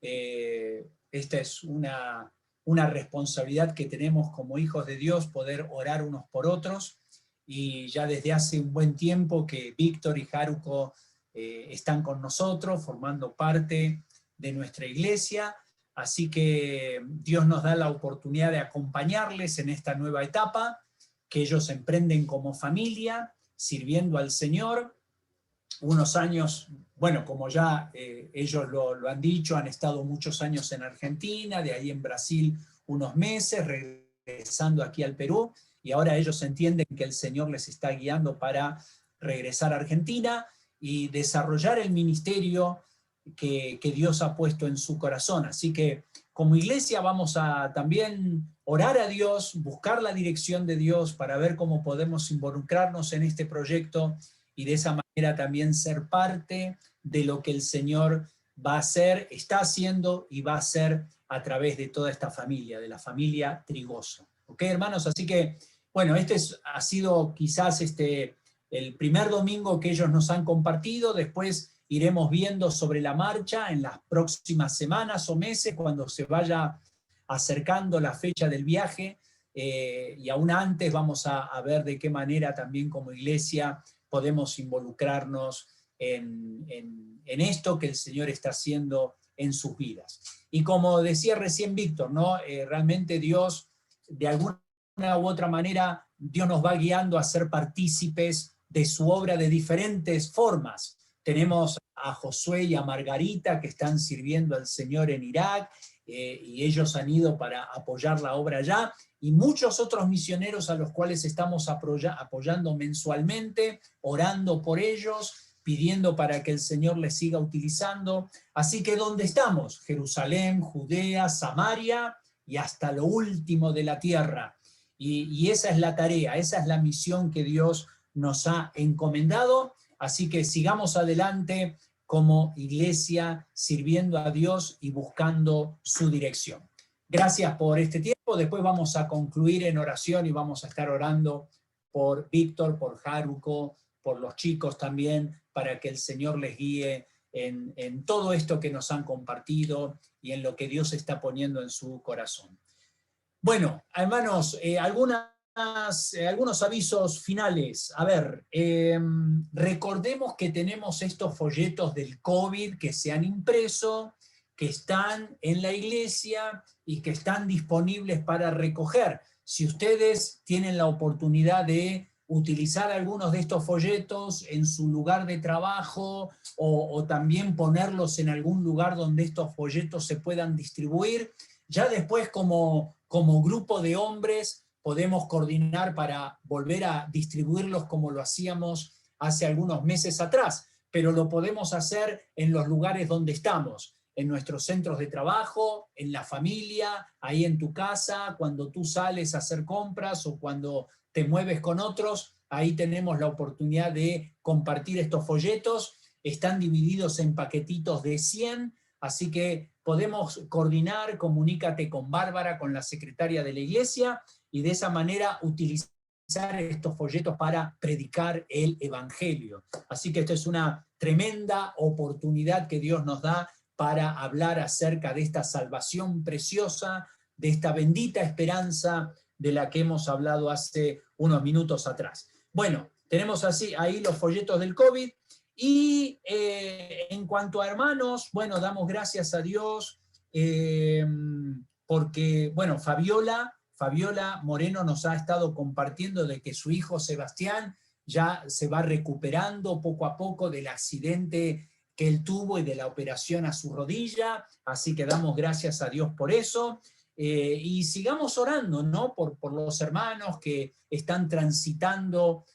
esta es una responsabilidad que tenemos como hijos de Dios, poder orar unos por otros, y ya desde hace un buen tiempo que Víctor y Jaruco están con nosotros, formando parte de nuestra iglesia, así que Dios nos da la oportunidad de acompañarles en esta nueva etapa, que ellos emprenden como familia, sirviendo al Señor. Unos años, bueno, como ya ellos lo han dicho, han estado muchos años en Argentina, de ahí en Brasil unos meses, regresando aquí al Perú, y ahora ellos entienden que el Señor les está guiando para regresar a Argentina y desarrollar el ministerio que Dios ha puesto en su corazón. Así que como iglesia vamos a también orar a Dios, buscar la dirección de Dios para ver cómo podemos involucrarnos en este proyecto y de esa manera también ser parte de lo que el Señor va a hacer, está haciendo y va a hacer a través de toda esta familia, de la familia Trigoso. ¿Ok, hermanos? Así que, bueno, ha sido quizás el primer domingo que ellos nos han compartido. Después iremos viendo sobre la marcha en las próximas semanas o meses, cuando se vaya acercando la fecha del viaje, y aún antes vamos a ver de qué manera también como iglesia podemos involucrarnos en esto que el Señor está haciendo en sus vidas. Y como decía recién Víctor, ¿no? Realmente Dios, de alguna u otra manera, Dios nos va guiando a ser partícipes de su obra de diferentes formas. Tenemos a Josué y a Margarita que están sirviendo al Señor en Irak, y ellos han ido para apoyar la obra allá, y muchos otros misioneros a los cuales estamos apoyando mensualmente, orando por ellos, pidiendo para que el Señor les siga utilizando. Así que ¿dónde estamos? Jerusalén, Judea, Samaria y hasta lo último de la tierra. Y esa es la tarea, esa es la misión que Dios nos ha encomendado. Así que sigamos adelante como iglesia, sirviendo a Dios y buscando su dirección. Gracias por este tiempo. Después vamos a concluir en oración y vamos a estar orando por Víctor, por Jaruco, por los chicos también, para que el Señor les guíe en todo esto que nos han compartido y en lo que Dios está poniendo en su corazón. Bueno, hermanos, algunos avisos finales. A ver, recordemos que tenemos estos folletos del COVID que se han impreso, que están en la iglesia y que están disponibles para recoger. Si ustedes tienen la oportunidad de utilizar algunos de estos folletos en su lugar de trabajo o también ponerlos en algún lugar donde estos folletos se puedan distribuir, ya después como grupo de hombres podemos coordinar para volver a distribuirlos como lo hacíamos hace algunos meses atrás, pero lo podemos hacer en los lugares donde estamos, en nuestros centros de trabajo, en la familia, ahí en tu casa, cuando tú sales a hacer compras o cuando te mueves con otros, ahí tenemos la oportunidad de compartir estos folletos. Están divididos en paquetitos de 100, así que podemos coordinar, comunícate con Bárbara, con la secretaria de la iglesia, y de esa manera utilizar estos folletos para predicar el evangelio. Así que esto es una tremenda oportunidad que Dios nos da para hablar acerca de esta salvación preciosa, de esta bendita esperanza de la que hemos hablado hace unos minutos atrás. Bueno, tenemos así ahí los folletos del COVID. Y en cuanto a hermanos, bueno, damos gracias a Dios porque, bueno, Fabiola Moreno nos ha estado compartiendo de que su hijo Sebastián ya se va recuperando poco a poco del accidente que él tuvo y de la operación a su rodilla, así que damos gracias a Dios por eso. Y sigamos orando, ¿no? Por los hermanos que están transitando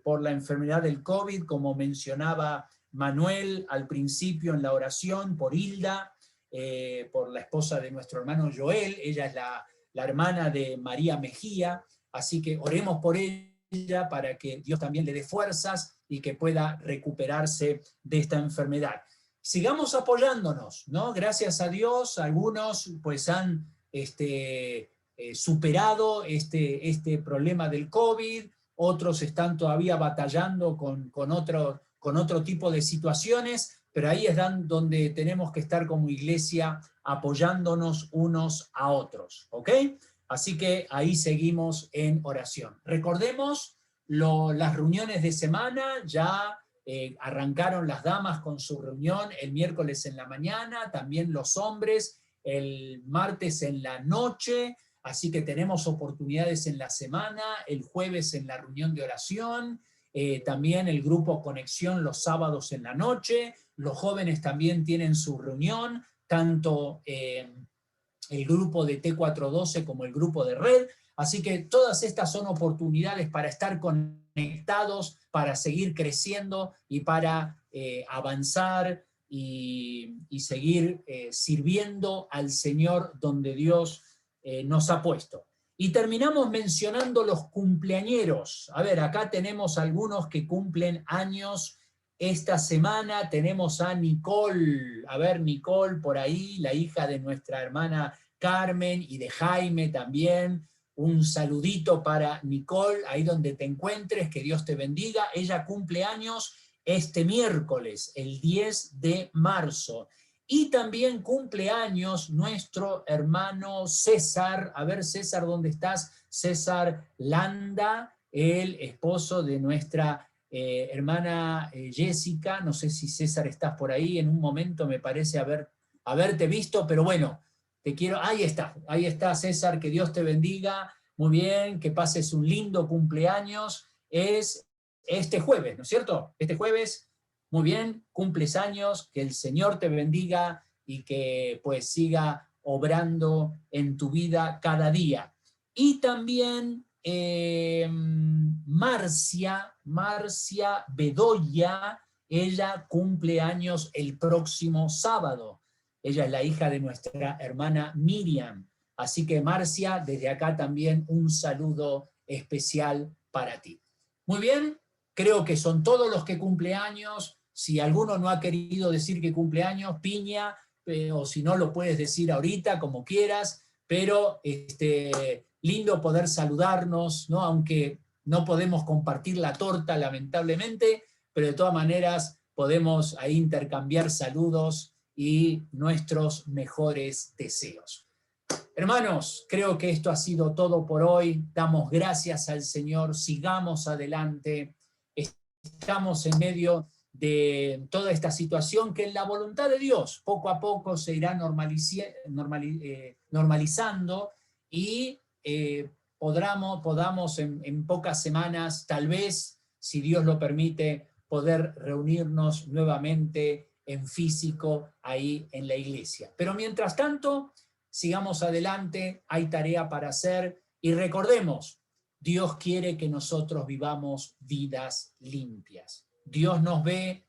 por la enfermedad del COVID, como mencionaba Manuel al principio en la oración, por Hilda, por la esposa de nuestro hermano Joel, ella es la hermana de María Mejía, así que oremos por ella para que Dios también le dé fuerzas y que pueda recuperarse de esta enfermedad. Sigamos apoyándonos, ¿no? Gracias a Dios, algunos pues han superado este problema del COVID, otros están todavía batallando con otro tipo de situaciones, pero ahí es donde tenemos que estar como iglesia apoyándonos unos a otros, ¿ok? Así que ahí seguimos en oración. Recordemos las reuniones de semana, ya arrancaron las damas con su reunión el miércoles en la mañana, también los hombres el martes en la noche, así que tenemos oportunidades en la semana, el jueves en la reunión de oración, también el grupo Conexión los sábados en la noche, los jóvenes también tienen su reunión, tanto el grupo de T412 como el grupo de Red, así que todas estas son oportunidades para estar conectados, para seguir creciendo y para avanzar y seguir sirviendo al Señor donde Dios nos ha puesto. Y terminamos mencionando los cumpleañeros. A ver, acá tenemos algunos que cumplen años esta semana. Tenemos a Nicole, a ver, Nicole por ahí, la hija de nuestra hermana Carmen y de Jaime también. Un saludito para Nicole, ahí donde te encuentres, que Dios te bendiga. Ella cumple años este miércoles, el 10 de marzo. Y también cumple años nuestro hermano César. A ver, César, ¿dónde estás? César Landa, el esposo de nuestra hermana Jessica. No sé si César estás por ahí. En un momento me parece haberte visto, pero bueno, te quiero. Ahí está César, que Dios te bendiga. Muy bien, que pases un lindo cumpleaños. Es este jueves, ¿no es cierto? Este jueves. Muy bien, cumples años, que el Señor te bendiga y que pues siga obrando en tu vida cada día. Y también Marcia Bedoya, ella cumple años el próximo sábado. Ella es la hija de nuestra hermana Miriam. Así que Marcia, desde acá también un saludo especial para ti. Muy bien, creo que son todos los que cumple años. Si alguno no ha querido decir que cumple años, piña, o si no lo puedes decir ahorita, como quieras, pero lindo poder saludarnos, ¿no? Aunque no podemos compartir la torta, lamentablemente, pero de todas maneras podemos ahí intercambiar saludos y nuestros mejores deseos. Hermanos, creo que esto ha sido todo por hoy. Damos gracias al Señor, sigamos adelante. Estamos en medio de toda esta situación que en la voluntad de Dios poco a poco se irá normalizando y podamos en pocas semanas, tal vez, si Dios lo permite, poder reunirnos nuevamente en físico ahí en la iglesia. Pero mientras tanto, sigamos adelante, hay tarea para hacer y recordemos, Dios quiere que nosotros vivamos vidas limpias. Dios nos ve,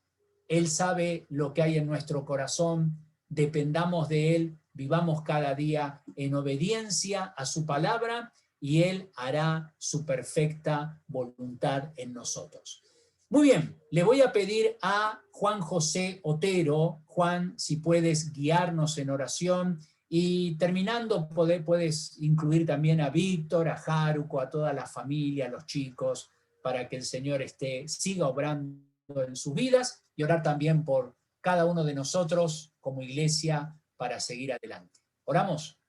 Él sabe lo que hay en nuestro corazón, dependamos de Él, vivamos cada día en obediencia a su palabra y Él hará su perfecta voluntad en nosotros. Muy bien, le voy a pedir a Juan José Otero. Juan, si puedes guiarnos en oración y terminando puedes incluir también a Víctor, a Haruko, a toda la familia, a los chicos, para que el Señor siga obrando en sus vidas y orar también por cada uno de nosotros como iglesia para seguir adelante. ¿Oramos?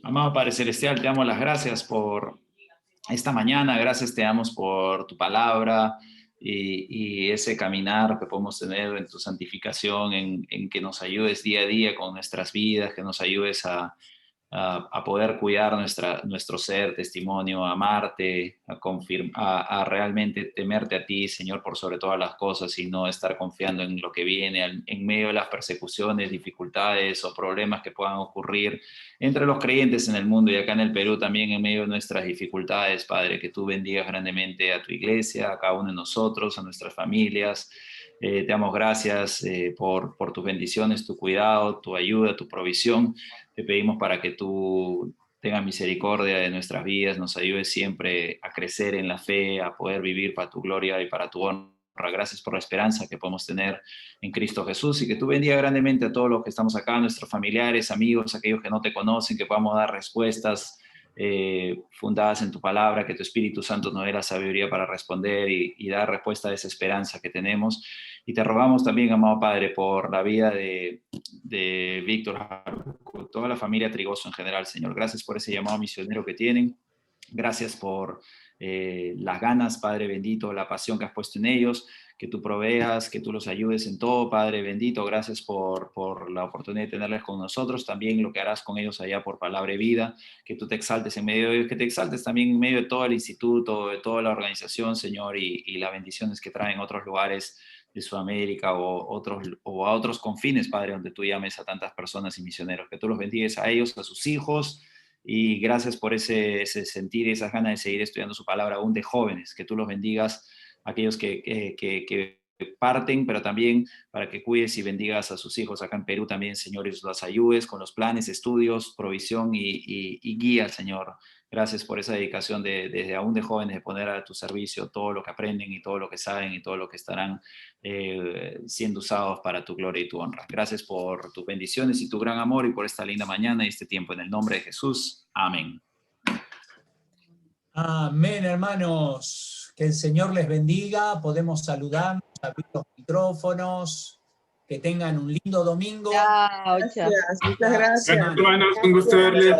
Amado Padre Celestial, te damos las gracias por esta mañana. Gracias te damos por tu palabra y ese caminar que podemos tener en tu santificación, en que nos ayudes día a día con nuestras vidas, que nos ayudes a poder cuidar nuestro ser, testimonio, a amarte, a realmente temerte a ti, Señor, por sobre todas las cosas, y no estar confiando en lo que viene, en medio de las persecuciones, dificultades o problemas que puedan ocurrir entre los creyentes en el mundo y acá en el Perú también, en medio de nuestras dificultades, Padre, que tú bendigas grandemente a tu iglesia, a cada uno de nosotros, a nuestras familias. Te damos gracias por tus bendiciones, tu cuidado, tu ayuda, tu provisión. Te pedimos para que tú tengas misericordia de nuestras vidas, nos ayudes siempre a crecer en la fe, a poder vivir para tu gloria y para tu honra. Gracias por la esperanza que podemos tener en Cristo Jesús, y que tú bendiga grandemente a todos los que estamos acá, nuestros familiares, amigos, aquellos que no te conocen, que podamos dar respuestas fundadas en tu palabra, que tu Espíritu Santo nos dé la sabiduría para responder y dar respuesta a esa esperanza que tenemos. Y te rogamos también, amado Padre, por la vida de Víctor, toda la familia Trigoso en general, Señor. Gracias por ese llamado misionero que tienen. Gracias por las ganas, Padre bendito, la pasión que has puesto en ellos, que tú proveas, que tú los ayudes en todo, Padre bendito. Gracias por la oportunidad de tenerles con nosotros, también lo que harás con ellos allá por Palabra y Vida, que tú te exaltes en medio de ellos, que te exaltes también en medio de todo el instituto, de toda la organización, Señor, y las bendiciones que traen otros lugares de Sudamérica o a otros confines, Padre, donde tú llames a tantas personas y misioneros, que tú los bendigas a ellos, a sus hijos. Y gracias por ese sentir y esas ganas de seguir estudiando su palabra aún de jóvenes, que tú los bendigas, aquellos que parten, pero también para que cuides y bendigas a sus hijos acá en Perú también, Señor, y los ayudes con los planes, estudios, provisión y guía, Señor. Gracias por esa dedicación desde aún de jóvenes, de poner a tu servicio todo lo que aprenden y todo lo que saben y todo lo que estarán siendo usados para tu gloria y tu honra. Gracias por tus bendiciones y tu gran amor y por esta linda mañana y este tiempo. En el nombre de Jesús. Amén. Amén, hermanos. Que el Señor les bendiga. Podemos saludarnos, abrir los micrófonos. Que tengan un lindo domingo. Chao, chao. Muchas gracias. Hermanos, un gusto verles.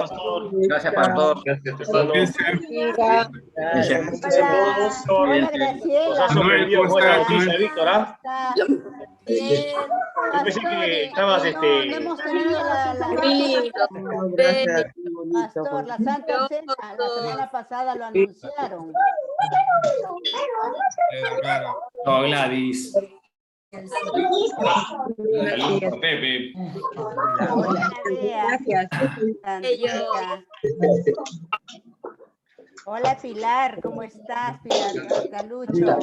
Gracias para todos. Hola, Graciela. Nos ha sorprendido ¿cómo buena estás, noticia, Víctor, ¿ah? Bien. Yo pensé que estabas No hemos tenido Gracias. Pastor, la Santa Cena, la semana pasada lo anunciaron. Oh, Gladys. Saludos, Pepe. Hola, Bea. Santita. Hola, Pilar, ¿cómo estás, Pilar? Calucho.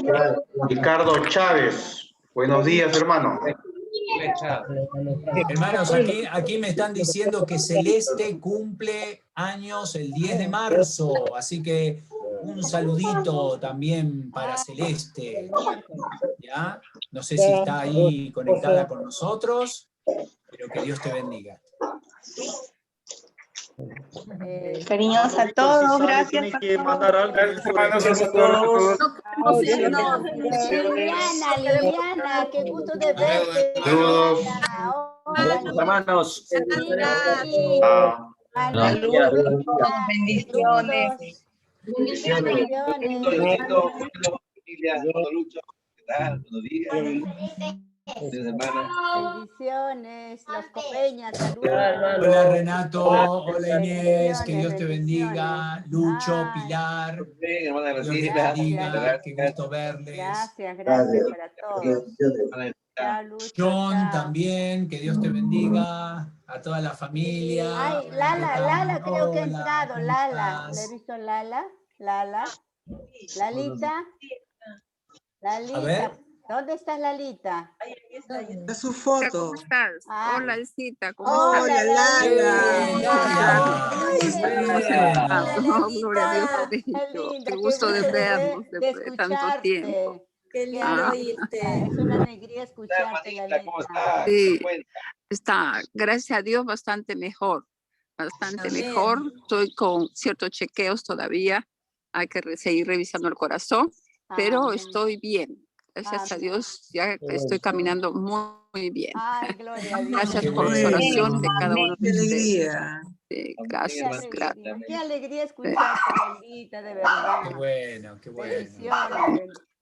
Ricardo Chávez. Buenos días, hermano. Hermanos, aquí me están diciendo que Celeste cumple años el 10 de marzo, así que un saludito también para Celeste. ¿Ya? No sé si está ahí conectada con nosotros, pero que Dios te bendiga. Cariños a todos, gracias. Que mandar algo. Liliana, qué gusto de verte. Hola, Hermanos. Bendiciones. Bendiciones, los Copeñas, saludos. Hola Renato, hola Inés, que Dios te bendiga. Lucho, Pilar, Dios les bendiga, qué gusto verles. Gracias para todos. John también, que Dios te bendiga. A toda la familia. Ay, Lala creo que ha entrado, Lala. ¿Le he visto Lala? Lalita. A ver. ¿Dónde estás, Lalita? Está su foto. ¿Cómo estás? Hola, Elcita, ¿cómo Hola, estás? Lala. Gloria a Dios por ello. Qué gusto de vernos después de tanto tiempo. Qué lindo oírte. Es una alegría escucharte, Lalita. ¿Cómo estás? Sí, está, gracias a Dios, bastante mejor. Bastante mejor. Estoy con ciertos chequeos todavía. Hay que seguir revisando el corazón, pero estoy bien. Gracias a Dios, ya estoy caminando muy bien. Ay, gloria a Dios. Gracias por las oraciones de cada uno de ustedes. Sí, gracias, gracias. Qué alegría escucharte, Lolita, de verdad. Qué bueno, qué bueno. Bendiciones,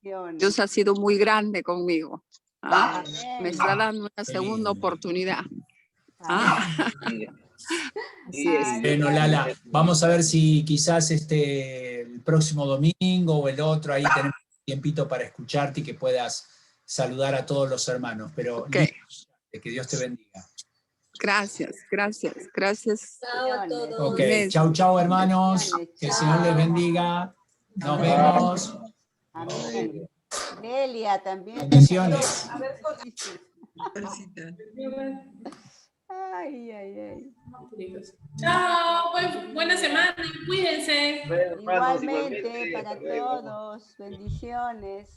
bendiciones. Dios ha sido muy grande conmigo. ¿ah? Amén. Me está dando una segunda oportunidad. ¿ah? Así es. Bueno, Lala, vamos a ver si quizás el próximo domingo o el otro, ahí tenemos tiempito para escucharte y que puedas saludar a todos los hermanos. Pero que Dios te bendiga. Gracias, gracias, gracias. Chao a todos. Ok, chau, chau, hermanos. Que el Señor les bendiga. Nos vemos. Amén. Delia también. Bendiciones. A ver, ay, ay, ay. Chao, pues buena semana y cuídense. Igualmente para todos. Bendiciones.